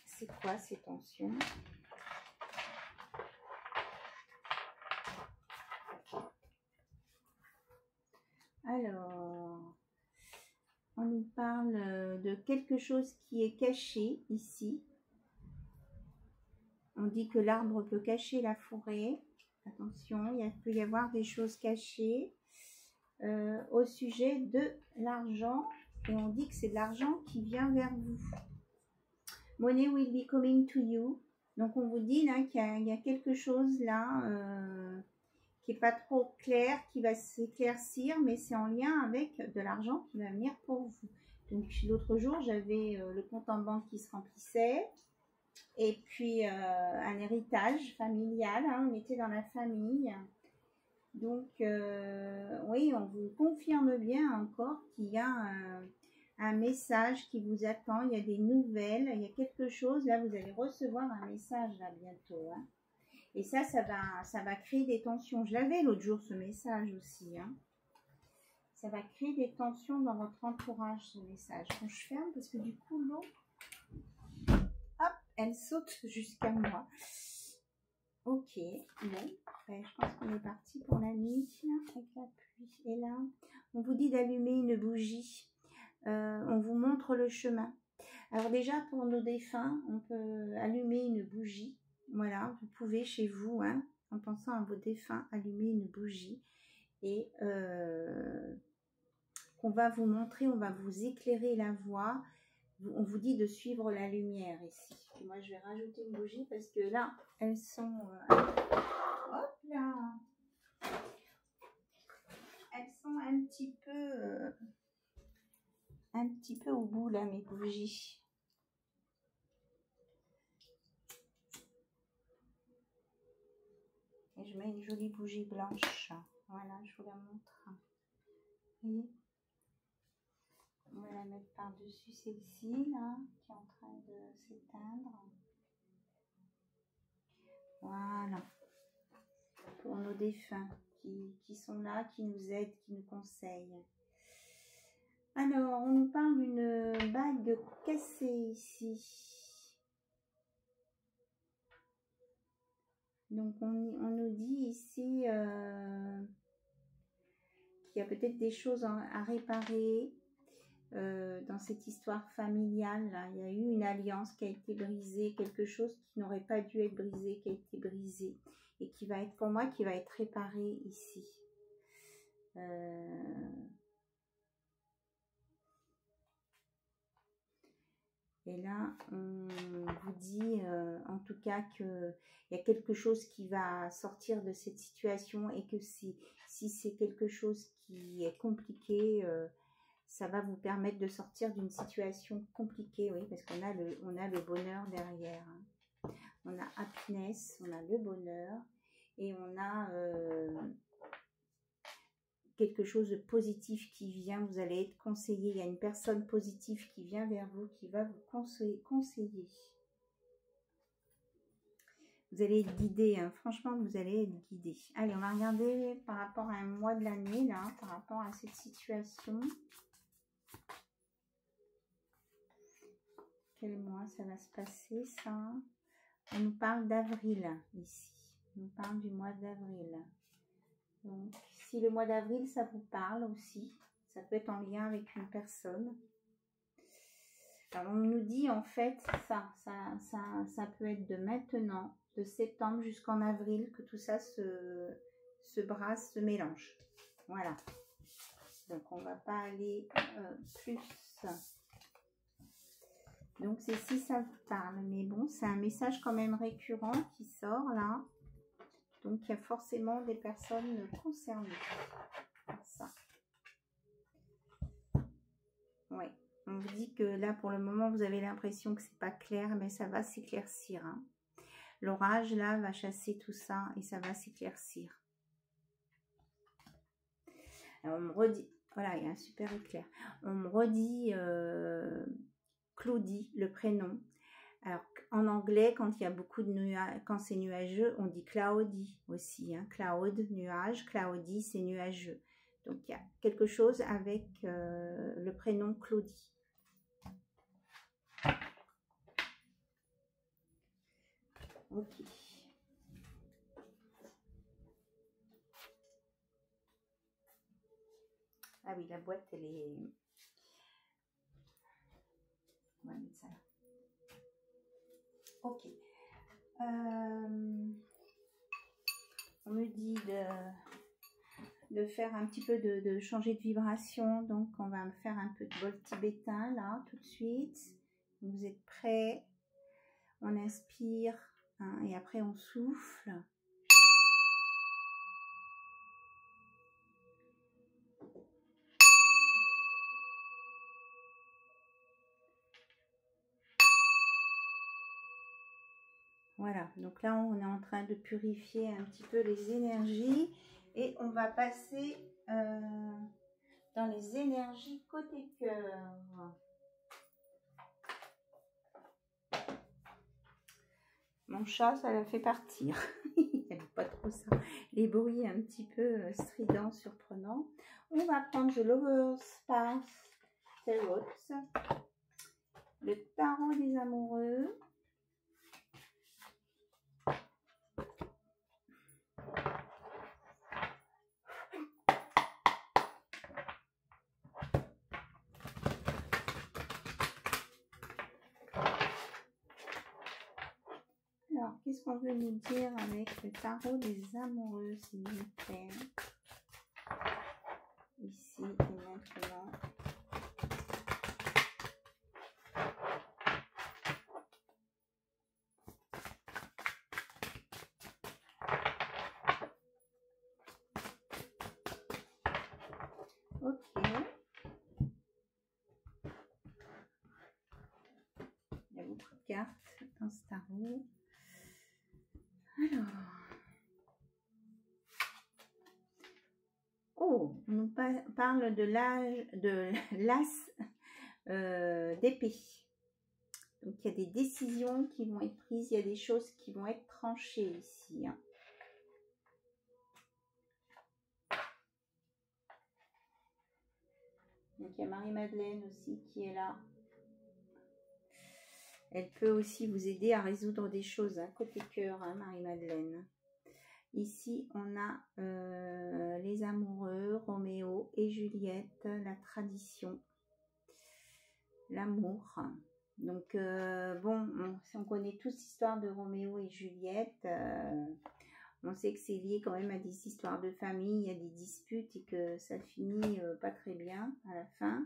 C'est quoi ces tensions? Alors, on nous parle de quelque chose qui est caché ici. On dit que l'arbre peut cacher la forêt. Attention, il peut y avoir des choses cachées au sujet de l'argent. Et on dit que c'est de l'argent qui vient vers vous. Money will be coming to you. Donc, on vous dit là qu'il y a quelque chose là qui n'est pas trop clair, qui va s'éclaircir, mais c'est en lien avec de l'argent qui va venir pour vous. Donc, l'autre jour, j'avais le compte en banque qui se remplissait. Et puis, un héritage familial. On était dans la famille. Donc, oui, on vous confirme bien encore qu'il y a un message qui vous attend, il y a des nouvelles, il y a quelque chose, là vous allez recevoir un message là bientôt. Et ça va créer des tensions. Je l'avais l'autre jour ce message aussi. Ça va créer des tensions dans votre entourage ce message. Bon, je ferme parce que du coup l'eau, hop, elle saute jusqu'à moi. Ok, bon, après, je pense qu'on est parti pour la nuit avec la pluie. Et là, on vous dit d'allumer une bougie. On vous montre le chemin. Alors déjà, pour nos défunts, on peut allumer une bougie. Voilà, vous pouvez chez vous, en pensant à vos défunts, allumer une bougie. Et qu'on va vous montrer, on va vous éclairer la voie. On vous dit de suivre la lumière ici. Et moi, je vais rajouter une bougie parce que là, elles sont... hop là! Elles sont un petit peu au bout là, mes bougies. Et je mets une jolie bougie blanche. Voilà, je vous la montre. Et on va la mettre par-dessus celle-ci là, qui est en train de s'éteindre. Voilà. Pour nos défunts qui sont là, qui nous aident, qui nous conseillent. Alors, on nous parle d'une bague cassée ici. Donc on nous dit ici qu'il y a peut-être des choses à réparer dans cette histoire familiale. Là. Il y a eu une alliance qui a été brisée, quelque chose qui n'aurait pas dû être brisé, qui a été brisé et qui va être, pour moi, qui va être réparé ici. Et là, on vous dit en tout cas qu'il y a quelque chose qui va sortir de cette situation et que si c'est quelque chose qui est compliqué, ça va vous permettre de sortir d'une situation compliquée, oui, parce qu'on a le bonheur derrière. Hein. On a happiness, on a le bonheur et on a quelque chose de positif qui vient, vous allez être conseillé, il y a une personne positive qui vient vers vous, qui va vous conseiller. Vous allez être guidé, hein. Franchement, vous allez être guidé. Allez, on va regarder par rapport à un mois de l'année, là, par rapport à cette situation. Quel mois ça va se passer, ça? On nous parle d'avril, ici. On nous parle du mois d'avril. Donc, si le mois d'avril, ça vous parle aussi, ça peut être en lien avec une personne. Alors, on nous dit, en fait, ça peut être de maintenant, de septembre jusqu'en avril, que tout ça se brasse, se mélange. Voilà. Donc, on ne va pas aller plus. Donc, c'est si ça vous parle. Mais bon, c'est un message quand même récurrent qui sort là. Donc, il y a forcément des personnes concernées par ça. Oui. On vous dit que là, pour le moment, vous avez l'impression que c'est pas clair, mais ça va s'éclaircir. Hein. L'orage, là, va chasser tout ça et ça va s'éclaircir. On me redit... Voilà, il y a un super éclair. On me redit Claudie, le prénom. Alors, en anglais, quand il y a beaucoup de nuages, quand c'est nuageux, on dit cloudy aussi. Hein. Cloud, nuage. Cloudy, c'est nuageux. Donc, il y a quelque chose avec le prénom Claudie. Ok. Ah oui, la boîte, elle est... On va mettre ça là. Ok. On me dit de faire un petit peu de changer de vibration. Donc, on va me faire un peu de bol tibétain là, tout de suite. Vous êtes prêts? On inspire hein, et après on souffle. Voilà, donc là on est en train de purifier un petit peu les énergies et on va passer dans les énergies côté cœur. Mon chat, ça l'a fait partir. Il n'aime pas trop ça. Les bruits un petit peu stridents, surprenants. On va prendre le Lovers Path Tarot, le tarot des amoureux. Alors, qu'est-ce qu'on veut nous dire avec le tarot des amoureux, s'il vous plaît? Ici et maintenant. Ok. Il y a beaucoup de cartes dans ce tarot. Alors. Oh, on nous parle de l'as d'épée. Donc, il y a des décisions qui vont être prises, il y a des choses qui vont être tranchées ici. Hein. Donc, il y a Marie-Madeleine aussi qui est là. Elle peut aussi vous aider à résoudre des choses, hein, côté cœur, hein, Marie-Madeleine. Ici, on a les amoureux, Roméo et Juliette, la tradition, l'amour. Donc, bon, on connaît tous l'histoire de Roméo et Juliette. On sait que c'est lié quand même à des histoires de famille, il y a des disputes et que ça finit pas très bien à la fin.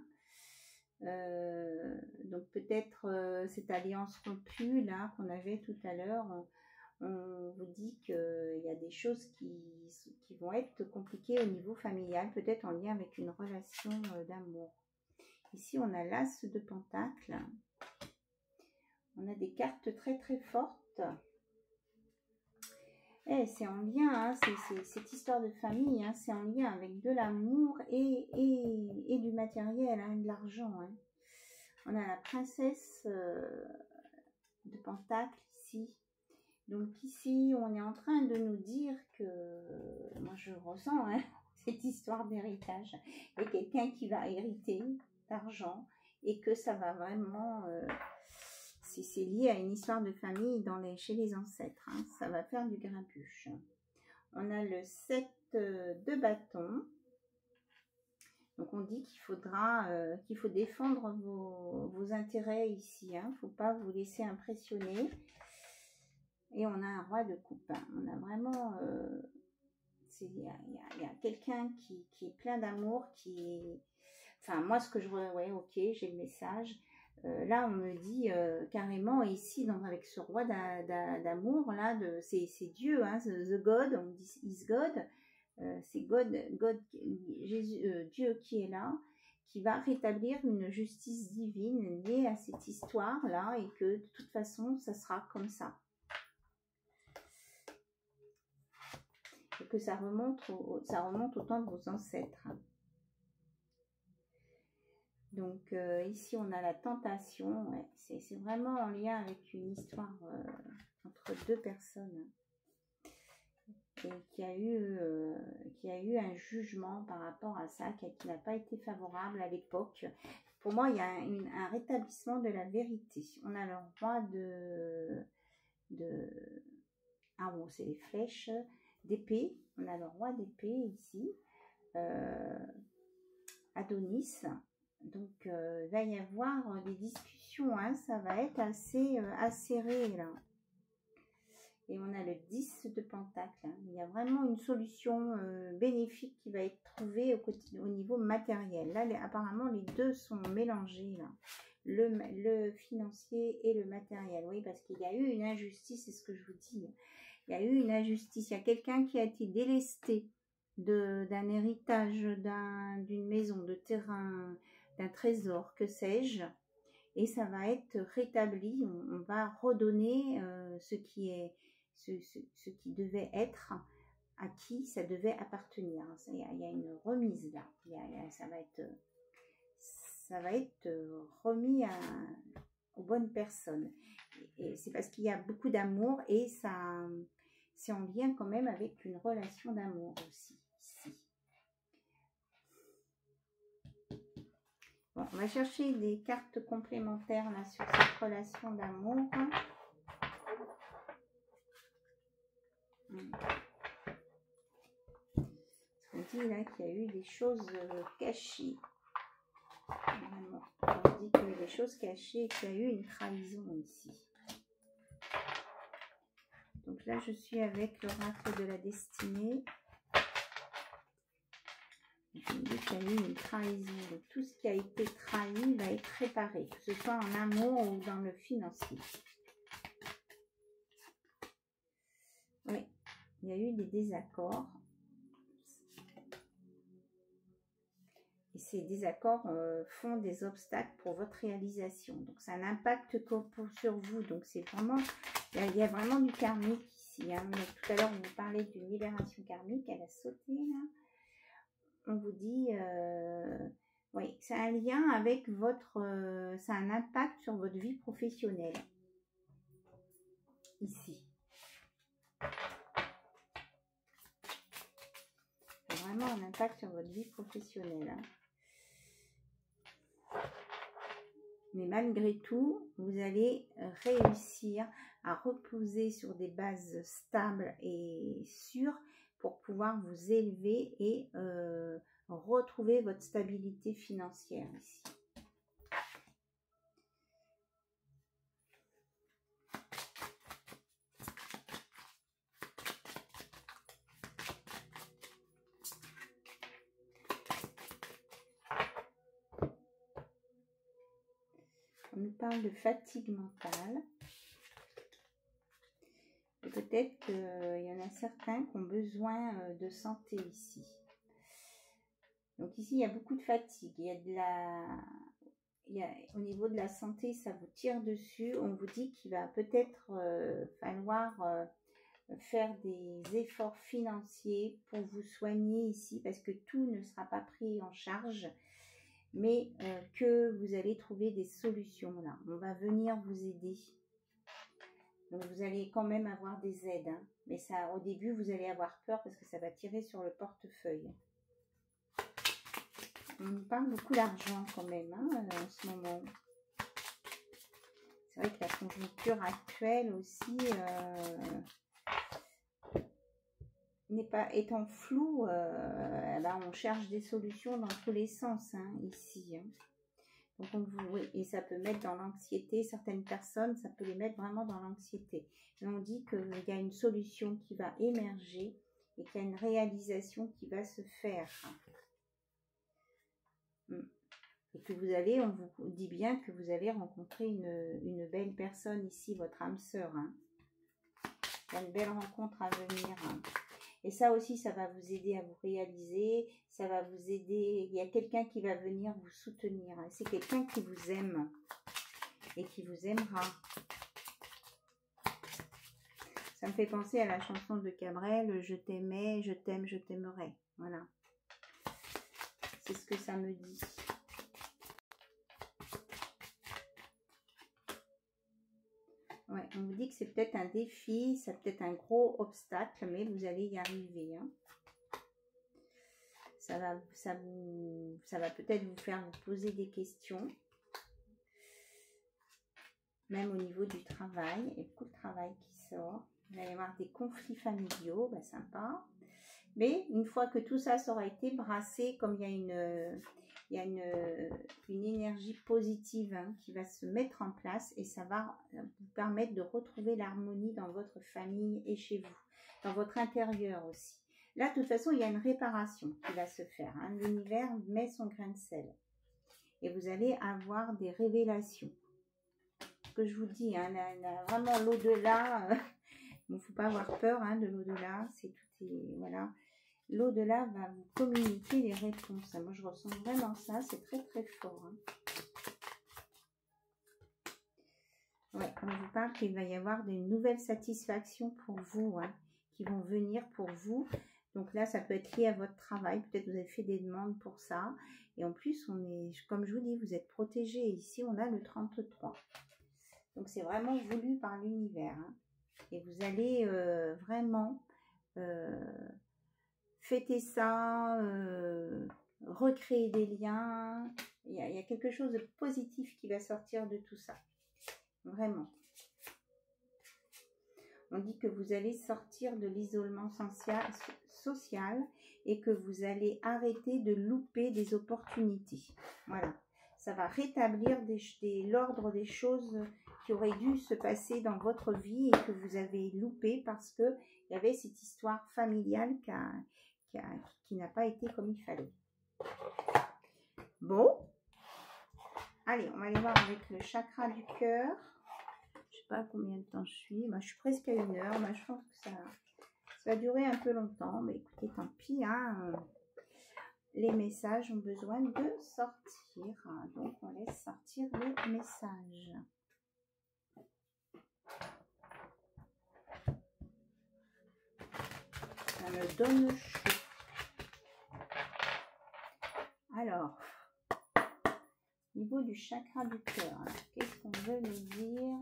Donc peut-être cette alliance rompue là qu'on avait tout à l'heure, on vous dit qu'il y a des choses qui vont être compliquées au niveau familial, peut-être en lien avec une relation d'amour. Ici on a l'As de Pentacle, on a des cartes très très fortes. C'est en lien, hein, c'est cette histoire de famille, hein, c'est en lien avec de l'amour et du matériel, hein, de l'argent. Hein. On a la princesse de Pentacle ici. Donc ici, on est en train de nous dire que, moi je ressens hein, cette histoire d'héritage. Il y a quelqu'un qui va hériter d'argent et que ça va vraiment... c'est lié à une histoire de famille chez les ancêtres. Hein. Ça va faire du grabuge. On a le 7 de bâton. Donc on dit qu'il faut défendre vos intérêts ici. Il ne faut pas vous laisser impressionner. Et on a un roi de coupe. Hein. On a vraiment... il y a quelqu'un qui est plein d'amour. Enfin moi ce que je vois... Ouais ok j'ai le message. Là, on me dit carrément ici, avec ce roi d'amour, là, c'est Dieu, hein, the God, on dit is God, c'est God Jésus, Dieu qui est là, qui va rétablir une justice divine liée à cette histoire-là, et que de toute façon, ça sera comme ça. Et que ça remonte au temps de vos ancêtres. Donc ici on a la tentation, ouais. C'est vraiment en lien avec une histoire entre deux personnes et qui a eu un jugement par rapport à ça qui n'a pas été favorable à l'époque. Pour moi il y a un rétablissement de la vérité. On a le roi ah bon c'est les flèches d'épée, on a le roi d'épée ici, Adonis. Donc, il va y avoir des discussions, hein, ça va être assez acéré là. Et on a le 10 de Pentacle. Hein. Il y a vraiment une solution bénéfique qui va être trouvée au niveau matériel. Là, apparemment, les deux sont mélangés là. Le financier et le matériel. Oui, parce qu'il y a eu une injustice, c'est ce que je vous dis. Il y a eu une injustice. Il y a quelqu'un qui a été délesté d'un héritage, d'une maison, de terrain, d'un trésor, que sais-je, et ça va être rétabli, on va redonner ce qui devait être, à qui ça devait appartenir. Il y a une remise là, ça va être remis aux bonnes personnes, et c'est parce qu'il y a beaucoup d'amour, et ça c'est en lien quand même avec une relation d'amour aussi ici. Bon, on va chercher des cartes complémentaires là sur cette relation d'amour. On dit là qu'il y a eu des choses cachées. Vraiment. On dit qu'il y a eu des choses cachées et qu'il y a eu une trahison ici. Donc là, je suis avec l'oracle de la destinée. Je me dis qu'il y a eu une trahison. Donc, tout ce qui a été trahi va être réparé, que ce soit en amour ou dans le financier. Oui, il y a eu des désaccords. Et ces désaccords font des obstacles pour votre réalisation. Donc, ça a un impact sur vous. Donc, c'est vraiment, il y a vraiment du karmique ici. Hein. Tout à l'heure, on vous parlait d'une libération karmique. Elle a sauté là. On vous dit, oui, c'est un lien avec ça a un impact sur votre vie professionnelle, ici. C'est vraiment un impact sur votre vie professionnelle. Hein. Mais malgré tout, vous allez réussir à reposer sur des bases stables et sûres pour pouvoir vous élever et retrouver votre stabilité financière ici. On nous parle de fatigue mentale. Peut-être qu'il y en a certains qui ont besoin de santé ici. Donc ici, il y a beaucoup de fatigue. Au niveau de la santé, ça vous tire dessus. On vous dit qu'il va peut-être falloir faire des efforts financiers pour vous soigner ici, parce que tout ne sera pas pris en charge. Mais que vous allez trouver des solutions là. On va venir vous aider. Donc vous allez quand même avoir des aides. Hein. Mais ça, au début, vous allez avoir peur parce que ça va tirer sur le portefeuille. On nous parle beaucoup d'argent quand même hein, en ce moment. C'est vrai que la conjoncture actuelle aussi est en flou. Là, on cherche des solutions dans tous les sens hein, ici. Hein. Donc oui, et ça peut mettre dans l'anxiété, certaines personnes, ça peut les mettre vraiment dans l'anxiété. Mais on dit qu'il y a une solution qui va émerger et qu'il y a une réalisation qui va se faire. Et que vous allez, on vous dit bien que vous allez rencontrer une belle personne ici, votre âme sœur. Hein. Il y a une belle rencontre à venir. Hein. Et ça aussi, ça va vous aider à vous réaliser, ça va vous aider, il y a quelqu'un qui va venir vous soutenir. C'est quelqu'un qui vous aime et qui vous aimera. Ça me fait penser à la chanson de Cabrel, je t'aimais, je t'aime, je t'aimerai. Voilà. C'est ce que ça me dit. Ouais, on vous dit que c'est peut-être un défi, c'est peut-être un gros obstacle, mais vous allez y arriver. Hein. Ça va peut-être vous faire vous poser des questions. Même au niveau du travail. Il y a beaucoup de travail qui sort. Il va y avoir des conflits familiaux, bah, sympa. Mais une fois que tout ça aura été brassé, comme il y a une énergie positive hein, qui va se mettre en place et ça va vous permettre de retrouver l'harmonie dans votre famille et chez vous, dans votre intérieur aussi. Là, de toute façon, il y a une réparation qui va se faire. Hein. L'univers met son grain de sel et vous allez avoir des révélations. Ce que je vous dis, hein, vraiment l'au-delà, il ne faut pas avoir peur hein, de l'au-delà, voilà. L'au-delà va vous communiquer les réponses. Moi, je ressens vraiment ça. C'est très, très fort. Hein. Ouais, on vous parle qu'il va y avoir de nouvelles satisfactions pour vous, hein, qui vont venir pour vous. Donc là, ça peut être lié à votre travail. Peut-être vous avez fait des demandes pour ça. Et en plus, comme je vous dis, vous êtes protégé. Ici, on a le 33. Donc, c'est vraiment voulu par l'univers. Hein. Et vous allez vraiment... fêter ça, recréer des liens. Il y a quelque chose de positif qui va sortir de tout ça. Vraiment. On dit que vous allez sortir de l'isolement social et que vous allez arrêter de louper des opportunités. Voilà. Ça va rétablir l'ordre des choses qui auraient dû se passer dans votre vie et que vous avez loupé parce qu'il y avait cette histoire familiale qui n'a pas été comme il fallait. Bon. Allez, on va aller voir avec le chakra du cœur. Je sais pas combien de temps je suis. Moi, je suis presque à 1 heure. Moi, je pense que ça va durer un peu longtemps. Mais écoutez, tant pis. Hein. Les messages ont besoin de sortir. Donc, on laisse sortir les messages. Ça me donne chaud. Alors, au niveau du chakra du cœur, qu'est-ce qu'on veut nous dire?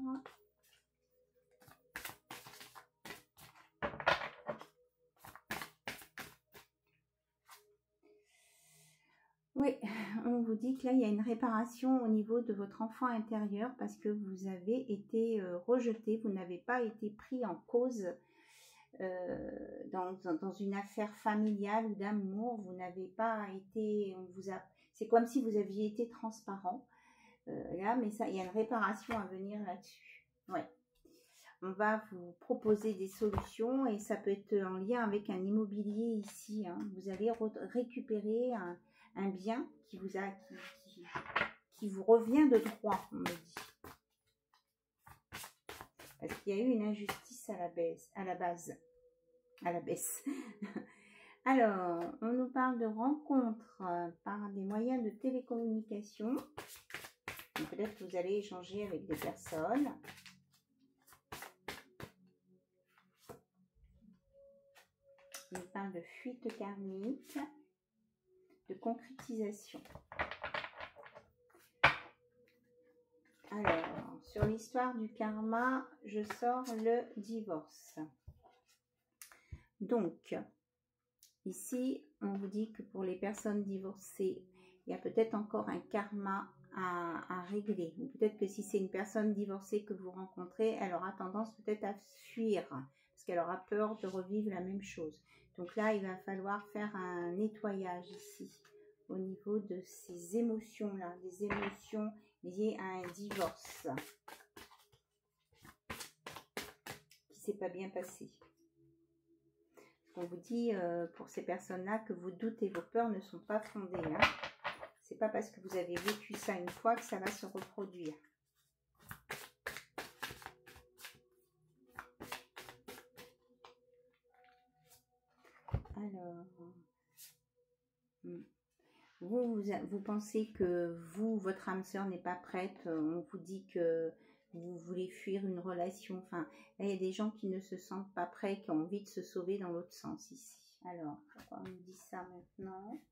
Oui, on vous dit que là, il y a une réparation au niveau de votre enfant intérieur parce que vous avez été rejeté, vous n'avez pas été pris en cause dans une affaire familiale ou d'amour, vous n'avez pas été, c'est comme si vous aviez été transparent là, mais ça, il y a une réparation à venir là-dessus. Ouais. On va vous proposer des solutions et ça peut être en lien avec un immobilier ici. Hein. Vous allez récupérer un bien qui vous revient de droit, on me dit. Parce qu'il y a eu une injustice à la baisse. Alors, on nous parle de rencontres par des moyens de télécommunication. Peut-être que vous allez échanger avec des personnes. On parle de fuite karmique, de concrétisation. Alors, sur l'histoire du karma, je sors le divorce. Donc, ici, on vous dit que pour les personnes divorcées, il y a peut-être encore un karma à régler. Ou peut-être que si c'est une personne divorcée que vous rencontrez, elle aura tendance peut-être à fuir, parce qu'elle aura peur de revivre la même chose. Donc là, il va falloir faire un nettoyage ici, au niveau de ces émotions-là, des émotions liées à un divorce qui ne s'est pas bien passé. On vous dit pour ces personnes-là que vos doutes et vos peurs ne sont pas fondés. Hein. C'est pas parce que vous avez vécu ça une fois que ça va se reproduire. Alors, vous pensez que votre âme sœur n'est pas prête. On vous dit que vous voulez fuir une relation. Enfin, là, il y a des gens qui ne se sentent pas prêts, qui ont envie de se sauver dans l'autre sens ici. Alors, pourquoi on nous dit ça maintenant?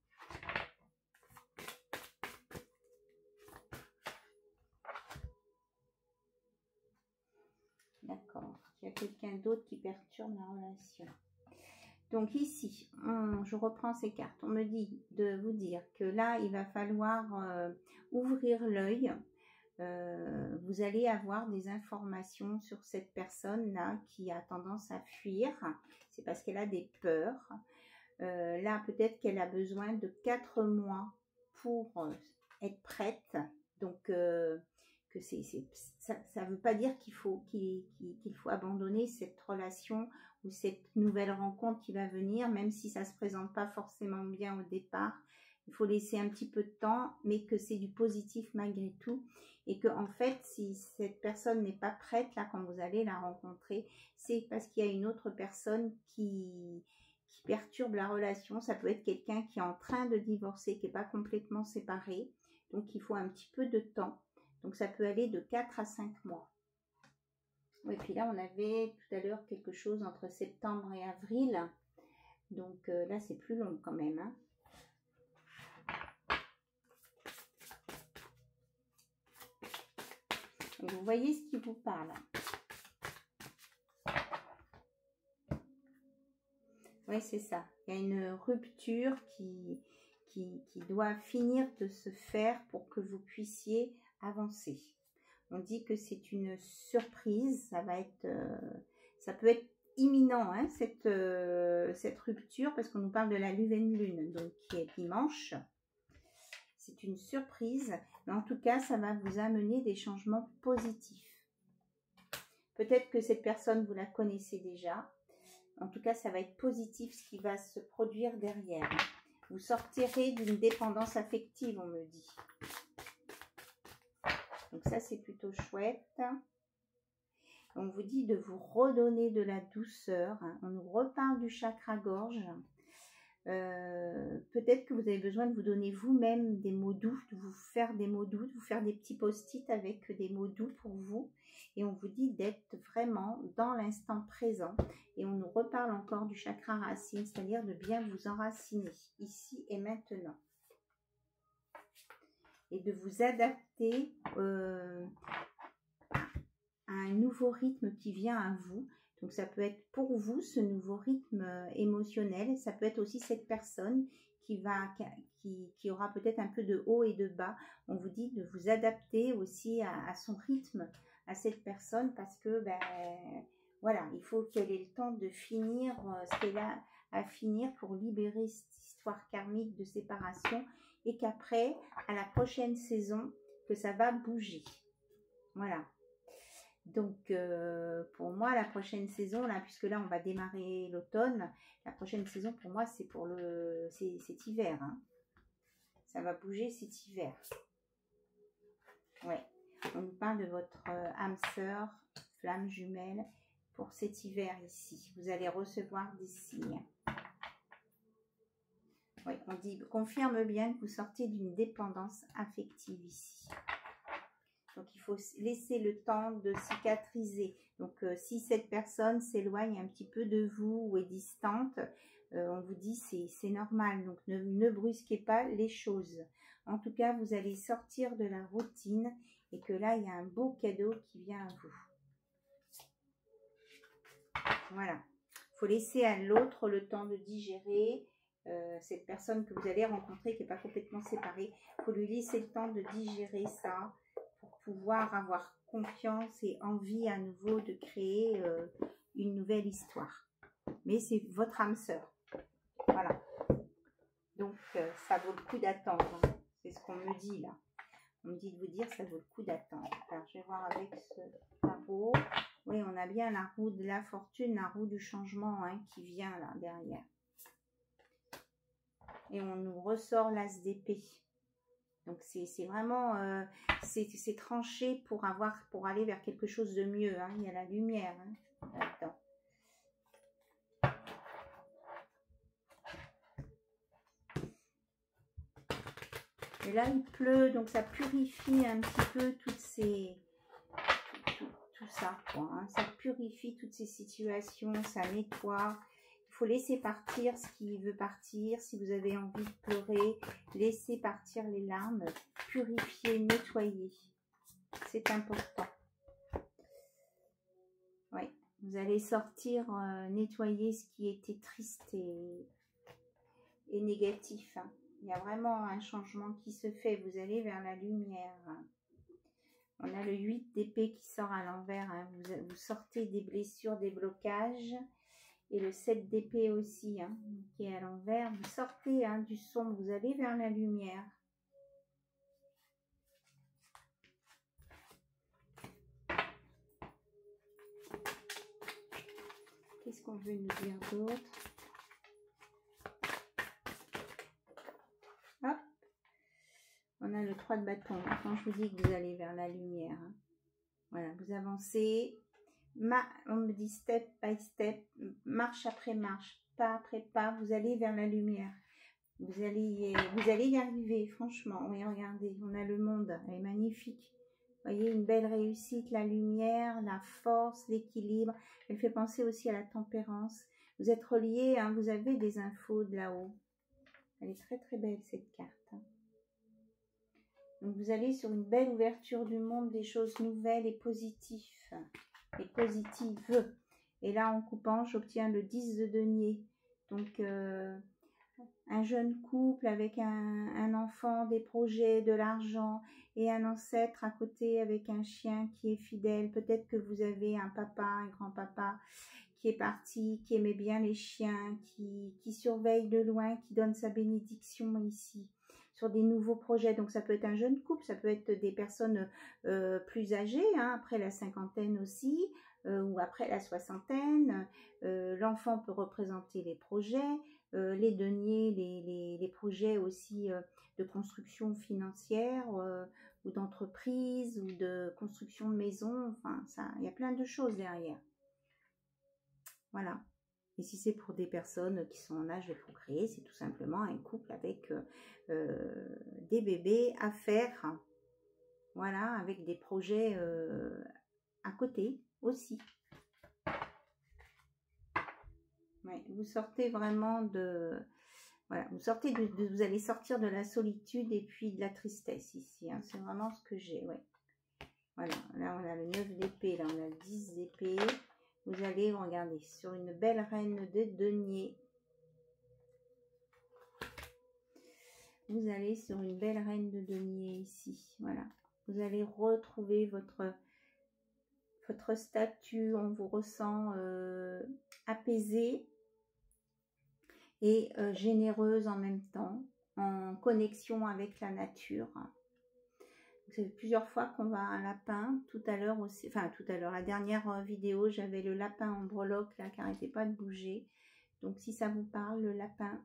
D'accord. Il y a quelqu'un d'autre qui perturbe la relation. Donc ici, je reprends ces cartes. On me dit de vous dire que là, il va falloir ouvrir l'œil. Vous allez avoir des informations sur cette personne-là qui a tendance à fuir. C'est parce qu'elle a des peurs. Là, peut-être qu'elle a besoin de 4 mois pour être prête. Donc, que ça ne veut pas dire qu'il faut abandonner cette relation ou cette nouvelle rencontre qui va venir, même si ça ne se présente pas forcément bien au départ. Il faut laisser un petit peu de temps, mais que c'est du positif malgré tout. Et que en fait, si cette personne n'est pas prête, là, quand vous allez la rencontrer, c'est parce qu'il y a une autre personne qui perturbe la relation. Ça peut être quelqu'un qui est en train de divorcer, qui n'est pas complètement séparé. Donc, il faut un petit peu de temps. Donc, ça peut aller de 4 à 5 mois. Et puis là, on avait tout à l'heure quelque chose entre septembre et avril. Donc, là, c'est plus long quand même. Hein. Donc, vous voyez ce qui vous parle. Oui, c'est ça. Il y a une rupture qui doit finir de se faire pour que vous puissiez avancer. On dit que c'est une surprise. Ça peut être imminent, hein, cette rupture, parce qu'on nous parle de la nouvelle lune, donc qui est dimanche. C'est une surprise, mais en tout cas, ça va vous amener des changements positifs. Peut-être que cette personne, vous la connaissez déjà. En tout cas, ça va être positif ce qui va se produire derrière. Vous sortirez d'une dépendance affective, on me dit. Donc ça, c'est plutôt chouette. On vous dit de vous redonner de la douceur. On nous reparle du chakra gorge. Peut-être que vous avez besoin de vous donner vous-même des mots doux, de vous faire des mots doux, de vous faire des petits post-it avec des mots doux pour vous. Et on vous dit d'être vraiment dans l'instant présent. Et on nous reparle encore du chakra racine, c'est-à-dire de bien vous enraciner, ici et maintenant. Et de vous adapter à un nouveau rythme qui vient à vous. Donc ça peut être pour vous ce nouveau rythme émotionnel. Ça peut être aussi cette personne qui aura peut-être un peu de haut et de bas. On vous dit de vous adapter aussi à son rythme, à cette personne, parce que ben voilà, il faut qu'elle ait le temps de finir ce qu'elle a à finir pour libérer cette histoire karmique de séparation, et qu'après, à la prochaine saison, que ça va bouger. Voilà. Donc, pour moi, la prochaine saison, là, puisque là, on va démarrer l'automne, la prochaine saison, pour moi, c'est pour cet hiver. Hein. Ça va bouger cet hiver. Ouais. On nous parle de votre âme sœur, flamme jumelle, pour cet hiver ici. Vous allez recevoir des signes. Oui, on dit, confirme bien que vous sortez d'une dépendance affective ici. Donc, il faut laisser le temps de cicatriser. Donc, si cette personne s'éloigne un petit peu de vous ou est distante, on vous dit c'est normal. Donc, ne brusquez pas les choses. En tout cas, vous allez sortir de la routine et que là, il y a un beau cadeau qui vient à vous. Voilà. Il faut laisser à l'autre le temps de digérer. Cette personne que vous allez rencontrer qui n'est pas complètement séparée, il faut lui laisser le temps de digérer ça pour pouvoir avoir confiance et envie à nouveau de créer une nouvelle histoire. Mais c'est votre âme sœur. Voilà. Donc, ça vaut le coup d'attendre. C'est ce qu'on me dit là. On me dit de vous dire ça vaut le coup d'attendre. Alors, je vais voir avec ce tarot. Oui, on a bien la roue de la fortune, la roue du changement hein, qui vient là derrière. Et on nous ressort l'as d'épée. Donc c'est vraiment c'est tranché pour aller vers quelque chose de mieux. Hein. Il y a la lumière hein, là-dedans. Et là il pleut, donc ça purifie un petit peu toutes ces tout ça quoi. Hein. Ça purifie toutes ces situations, ça nettoie. Il faut laisser partir ce qui veut partir. Si vous avez envie de pleurer, laissez partir les larmes. Purifier, nettoyer. C'est important. Oui, vous allez sortir, nettoyer ce qui était triste et négatif. Hein. Il y a vraiment un changement qui se fait. Vous allez vers la lumière. On a le 8 d'épée qui sort à l'envers. Hein. Vous sortez des blessures, des blocages. Et le 7 d'épée aussi, hein, qui est à l'envers. Vous sortez hein, du sombre, vous allez vers la lumière. Qu'est-ce qu'on veut nous dire d'autre? Hop. On a le 3 de bâton. Quand je vous dis que vous allez vers la lumière. Hein. Voilà, vous avancez. On me dit step by step, marche après marche, pas après pas, vous allez vers la lumière. Vous allez y arriver, franchement. Oui, regardez, on a le monde, elle est magnifique. Vous voyez, une belle réussite, la lumière, la force, l'équilibre. Elle fait penser aussi à la tempérance. Vous êtes reliés, hein, vous avez des infos de là-haut. Elle est très très belle cette carte. Hein. Donc vous allez sur une belle ouverture du monde, des choses nouvelles et positives. Et positive. Et là, en coupant, j'obtiens le 10 de denier. Donc, un jeune couple avec un enfant, des projets, de l'argent et un ancêtre à côté avec un chien qui est fidèle. Peut-être que vous avez un papa, un grand-papa qui est parti, qui aimait bien les chiens, qui surveille de loin, qui donne sa bénédiction ici. Sur des nouveaux projets, donc ça peut être un jeune couple, ça peut être des personnes plus âgées, hein, après la cinquantaine aussi, ou après la soixantaine. L'enfant peut représenter les projets, les deniers, les projets aussi de construction financière, ou d'entreprise, ou de construction de maison, enfin, il y a plein de choses derrière. Voilà. Et si c'est pour des personnes qui sont en âge de procréer, c'est tout simplement un couple avec des bébés à faire. Voilà, avec des projets à côté aussi. Ouais, vous sortez vraiment de... Voilà, vous allez sortir de la solitude et puis de la tristesse ici. Hein, c'est vraiment ce que j'ai, ouais. Voilà, là on a le 9 d'épée, là on a le 10 d'épée. Vous allez regarder sur une belle reine de denier. vous allez sur une belle reine de denier ici. Voilà. Vous allez retrouver votre statut. On vous ressent apaisée et généreuse en même temps, en connexion avec la nature. C'est plusieurs fois qu'on va à un lapin. Tout à l'heure aussi, enfin tout à l'heure, la dernière vidéo, j'avais le lapin en breloque là qui n'arrêtait pas de bouger. Donc si ça vous parle, le lapin,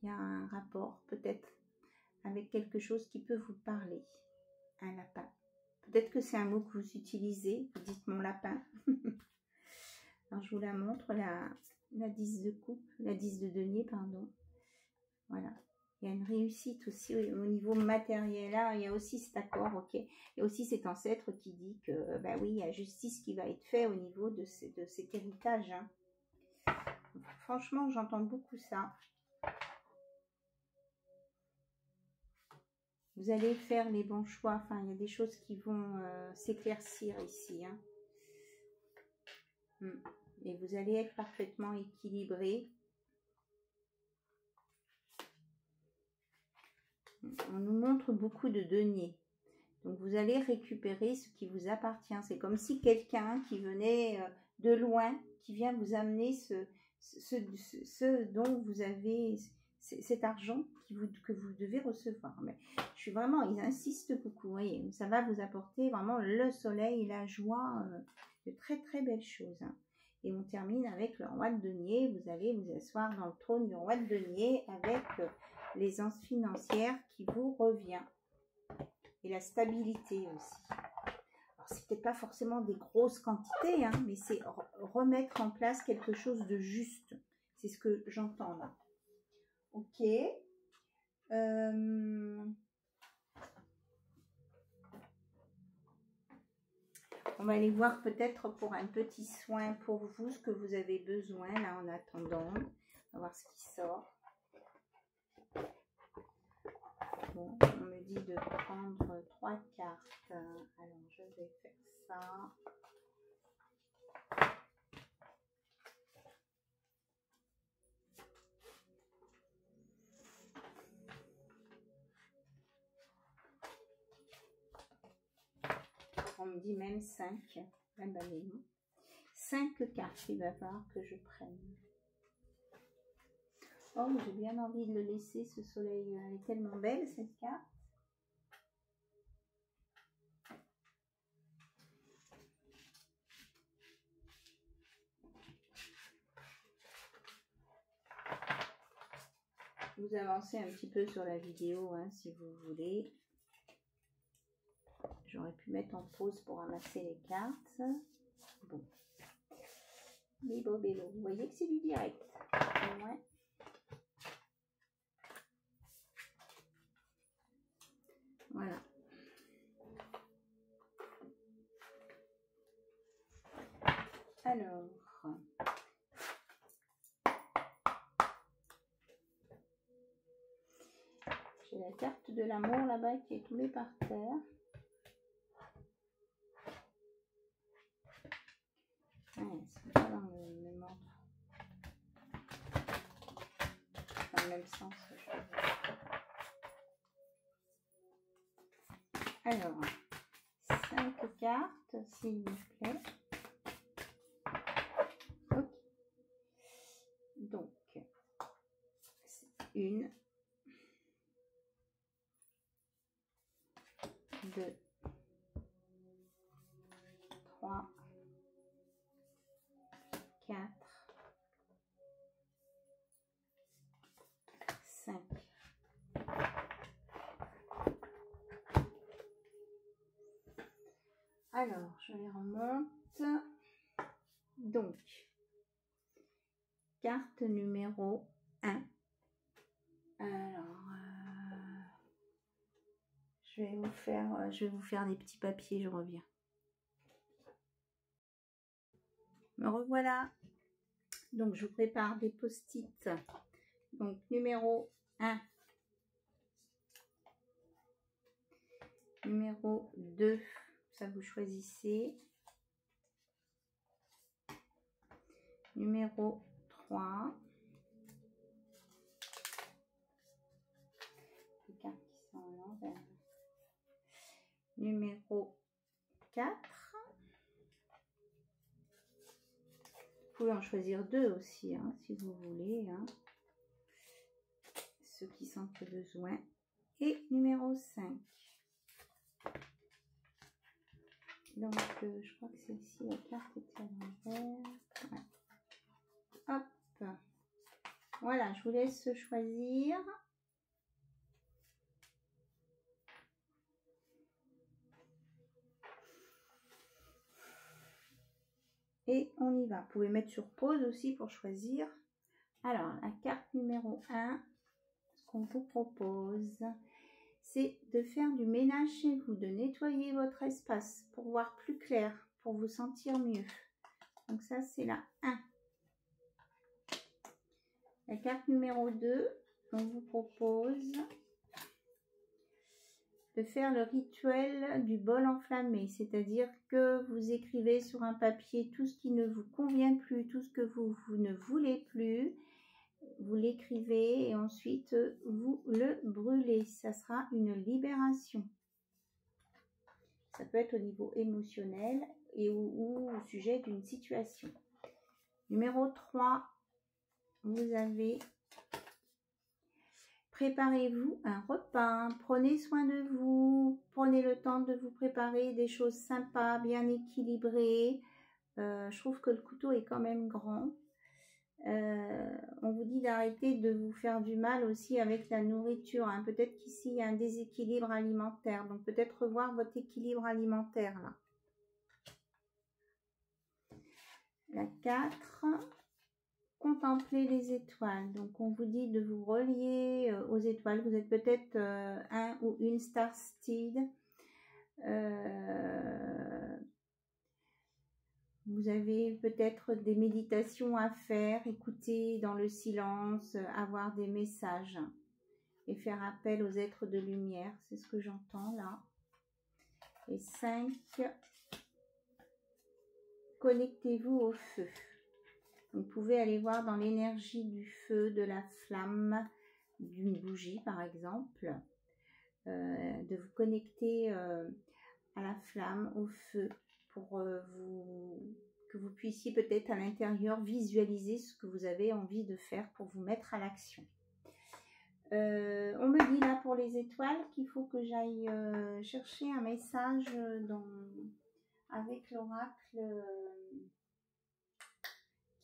il y a un rapport peut-être avec quelque chose qui peut vous parler. Un lapin. Peut-être que c'est un mot que vous utilisez. Vous dites mon lapin. Alors je vous la montre, la 10 de coupe, la 10 de denier, pardon. Voilà. Il y a une réussite aussi au niveau matériel. Là, il y a aussi cet accord, ok. Il y a aussi cet ancêtre qui dit que, bah oui, il y a justice qui va être faite au niveau de cet héritage. Hein. Franchement, j'entends beaucoup ça. Vous allez faire les bons choix. Enfin, il y a des choses qui vont s'éclaircir ici. Hein. Et vous allez être parfaitement équilibré. On nous montre beaucoup de deniers. Donc, vous allez récupérer ce qui vous appartient. C'est comme si quelqu'un qui venait de loin, qui vient vous amener ce dont vous avez, cet argent que vous devez recevoir. Mais je suis vraiment, ils insistent beaucoup. Vous voyez, ça va vous apporter vraiment le soleil, la joie, de très très belles choses. Hein. Et on termine avec le roi de denier. Vous allez vous asseoir dans le trône du roi de denier avec l'aisance financière qui vous revient. Et la stabilité aussi. Alors, c'est peut-être pas forcément des grosses quantités, hein, mais c'est remettre en place quelque chose de juste. C'est ce que j'entends là. Ok. On va aller voir peut-être pour un petit soin pour vous, ce que vous avez besoin là en attendant. On va voir ce qui sort. Bon, on me dit de prendre 3 cartes. Alors, je vais faire ça. On me dit même 5. Ah ben non. 5 cartes, il va falloir que je prenne. Oh, j'ai bien envie de le laisser, ce soleil. Elle est tellement belle, cette carte. Vous avancez un petit peu sur la vidéo, hein, si vous voulez. J'aurais pu mettre en pause pour ramasser les cartes. Bon. Bélo, bélo. Vous voyez que c'est du direct. Ouais. Voilà. Alors. J'ai la carte de l'amour là-bas qui est tombée par terre. Ouais, c'est pas dans le même ordre. Dans le même sens, je veux dire. Alors, 5 cartes, s'il vous plaît. Ok. Donc, 1, 2, 3, 4, 5. Alors, je les remonte. Donc, carte numéro 1. Alors, je vais vous faire des petits papiers, je reviens. Me revoilà. Donc, je vous prépare des post-it. Donc, numéro 1. Numéro 2, ça vous choisissez. Numéro 3. numéro 4. Vous pouvez en choisir 2 aussi, hein, si vous voulez, hein, ceux qui sentent le besoin. Et numéro 5. Donc, je crois que celle-ci, la carte était à l'envers. Ouais. Hop. Voilà, je vous laisse choisir. Et on y va. Vous pouvez mettre sur pause aussi pour choisir. Alors, la carte numéro 1, ce qu'on vous propose, c'est de faire du ménage chez vous, de nettoyer votre espace pour voir plus clair, pour vous sentir mieux. Donc ça, c'est la 1. La carte numéro 2, on vous propose de faire le rituel du bol enflammé, c'est-à-dire que vous écrivez sur un papier tout ce qui ne vous convient plus, tout ce que vous ne voulez plus, vous l'écrivez et ensuite vous le brûlez. Ça sera une libération. Ça peut être au niveau émotionnel et ou au sujet d'une situation. Numéro 3, vous avez: préparez-vous un repas, prenez soin de vous, prenez le temps de vous préparer des choses sympas, bien équilibrées. Je trouve que le couteau est quand même grand. On vous dit d'arrêter de vous faire du mal aussi avec la nourriture, hein. Peut-être qu'ici il y a un déséquilibre alimentaire, donc peut-être revoir votre équilibre alimentaire là. La 4, contempler les étoiles. Donc on vous dit de vous relier aux étoiles. Vous êtes peut-être un ou une star seed. Vous avez peut-être des méditations à faire, écouter dans le silence, avoir des messages et faire appel aux êtres de lumière. C'est ce que j'entends là. Et 5, connectez-vous au feu. Vous pouvez aller voir dans l'énergie du feu, de la flamme, d'une bougie par exemple, de vous connecter à la flamme, au feu, pour que vous puissiez peut-être à l'intérieur visualiser ce que vous avez envie de faire pour vous mettre à l'action. On me dit là pour les étoiles qu'il faut que j'aille chercher un message avec l'oracle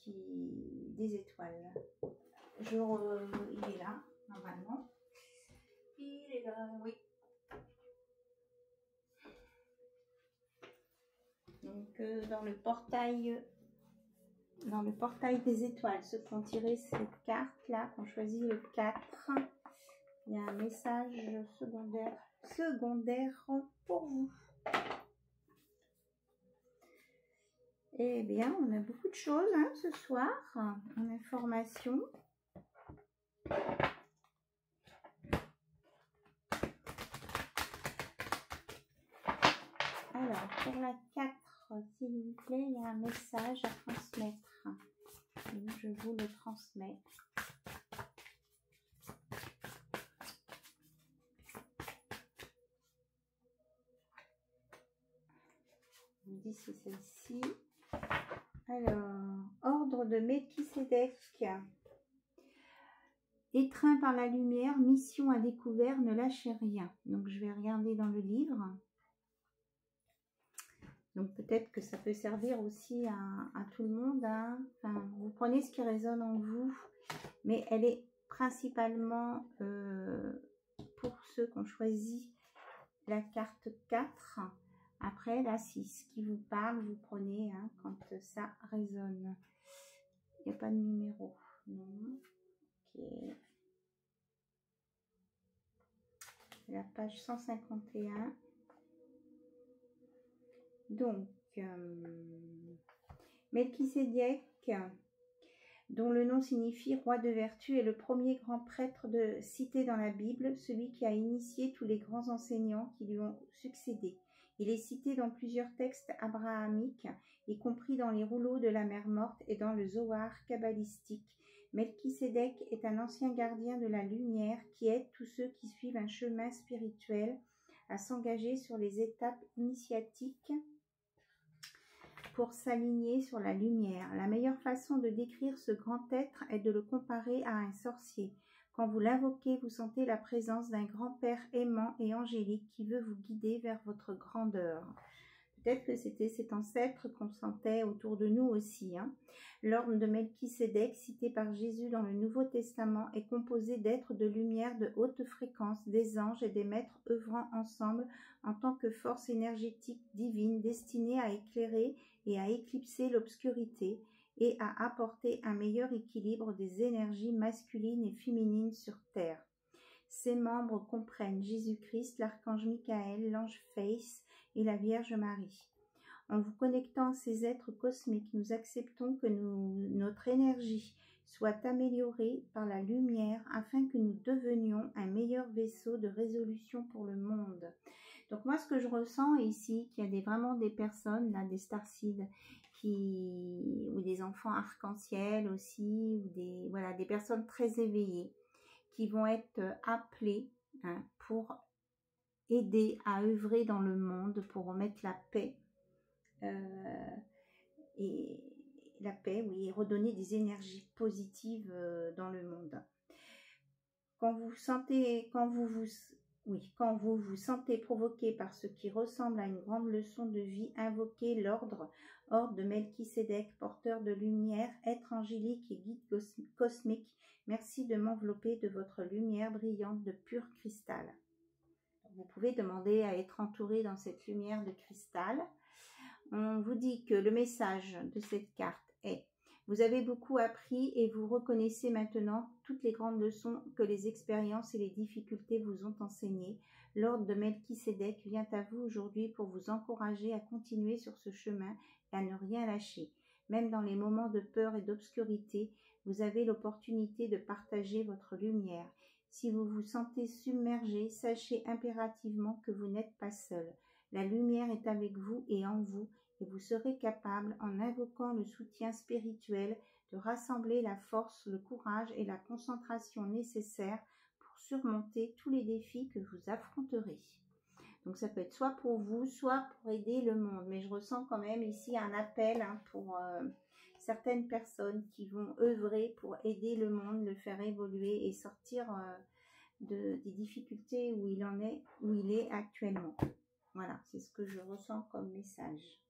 des étoiles. Il est là, normalement. Il est là, oui. Donc, dans le portail des étoiles, ceux qui ont tiré cette carte-là, qui ont choisi le 4, il y a un message secondaire pour vous. Eh bien, on a beaucoup de choses hein, ce soir en information. Alors, pour la 4, s'il vous plaît, il y a un message à transmettre. Donc, je vous le transmets. Je vous dis c'est celle-ci. Alors, ordre de Melchisédek. Étreint par la lumière, mission à découvert, ne lâchez rien. Donc, je vais regarder dans le livre. Donc, peut-être que ça peut servir aussi à tout le monde. Hein. Enfin, vous prenez ce qui résonne en vous, mais elle est principalement pour ceux qui ont choisi la carte 4. Après, la 6 qui vous parle, vous prenez hein, quand ça résonne. Il n'y a pas de numéro. Non. Ok. La page 151. Donc, Melchisédek, dont le nom signifie roi de vertu, est le premier grand prêtre cité dans la Bible, celui qui a initié tous les grands enseignants qui lui ont succédé. Il est cité dans plusieurs textes abrahamiques, y compris dans les rouleaux de la mer morte et dans le Zohar kabbalistique. Melchisédek est un ancien gardien de la lumière qui aide tous ceux qui suivent un chemin spirituel à s'engager sur les étapes initiatiques pour s'aligner sur la lumière. La meilleure façon de décrire ce grand être est de le comparer à un sorcier. Quand vous l'invoquez, vous sentez la présence d'un grand-père aimant et angélique qui veut vous guider vers votre grandeur. Peut-être que c'était cet ancêtre qu'on sentait autour de nous aussi. L'ordre de Melchisédek, cité par Jésus dans le Nouveau Testament, est composé d'êtres de lumière de haute fréquence, des anges et des maîtres œuvrant ensemble en tant que force énergétique divine destinée à éclairer et à éclipser l'obscurité et à apporter un meilleur équilibre des énergies masculines et féminines sur Terre. Ces membres comprennent Jésus-Christ, l'archange Michael, l'ange Faith et la Vierge Marie. En vous connectant à ces êtres cosmiques, nous acceptons que notre énergie soit améliorée par la lumière afin que nous devenions un meilleur vaisseau de résolution pour le monde. Donc moi, ce que je ressens ici, qu'il y a vraiment des personnes, là, des starseeds, ou des enfants arc-en-ciel aussi, ou des personnes très éveillées, qui vont être appelés pour aider à œuvrer dans le monde, pour remettre la paix, et redonner des énergies positives dans le monde. Quand vous vous sentez provoqué par ce qui ressemble à une grande leçon de vie, invoquez l'ordre de Melchisédek, porteur de lumière, être angélique et guide cosmique. Merci de m'envelopper de votre lumière brillante de pur cristal. Vous pouvez demander à être entouré dans cette lumière de cristal. On vous dit que le message de cette carte est: vous avez beaucoup appris et vous reconnaissez maintenant toutes les grandes leçons que les expériences et les difficultés vous ont enseignées. L'ordre de Melchisédek vient à vous aujourd'hui pour vous encourager à continuer sur ce chemin et à ne rien lâcher. Même dans les moments de peur et d'obscurité, vous avez l'opportunité de partager votre lumière. Si vous vous sentez submergé, sachez impérativement que vous n'êtes pas seul. La lumière est avec vous et en vous, et vous serez capable, en invoquant le soutien spirituel, de rassembler la force, le courage et la concentration nécessaires pour surmonter tous les défis que vous affronterez. Donc ça peut être soit pour vous, soit pour aider le monde. Mais je ressens quand même ici un appel pour certaines personnes qui vont œuvrer pour aider le monde, le faire évoluer et sortir des difficultés où il est actuellement. Voilà, c'est ce que je ressens comme message.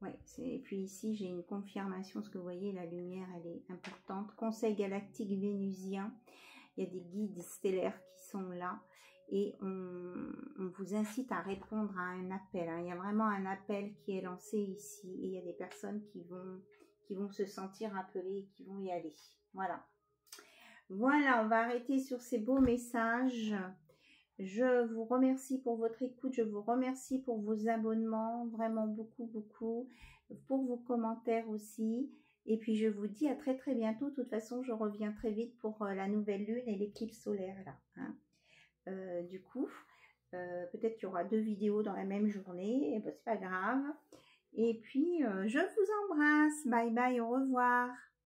Ouais, et puis ici j'ai une confirmation, parce que vous voyez la lumière elle est importante. Conseil galactique vénusien, il y a des guides stellaires qui sont là et on vous incite à répondre à un appel. Il y a vraiment un appel qui est lancé ici et il y a des personnes qui vont se sentir appelées et qui vont y aller. Voilà. Voilà, on va arrêter sur ces beaux messages. Je vous remercie pour votre écoute, je vous remercie pour vos abonnements, vraiment beaucoup, beaucoup, pour vos commentaires aussi. Et puis je vous dis à très très bientôt. De toute façon, je reviens très vite pour la nouvelle lune et l'éclipse solaire là. Du coup, peut-être qu'il y aura 2 vidéos dans la même journée, et ben, c'est pas grave. Et puis, je vous embrasse. Bye bye, au revoir.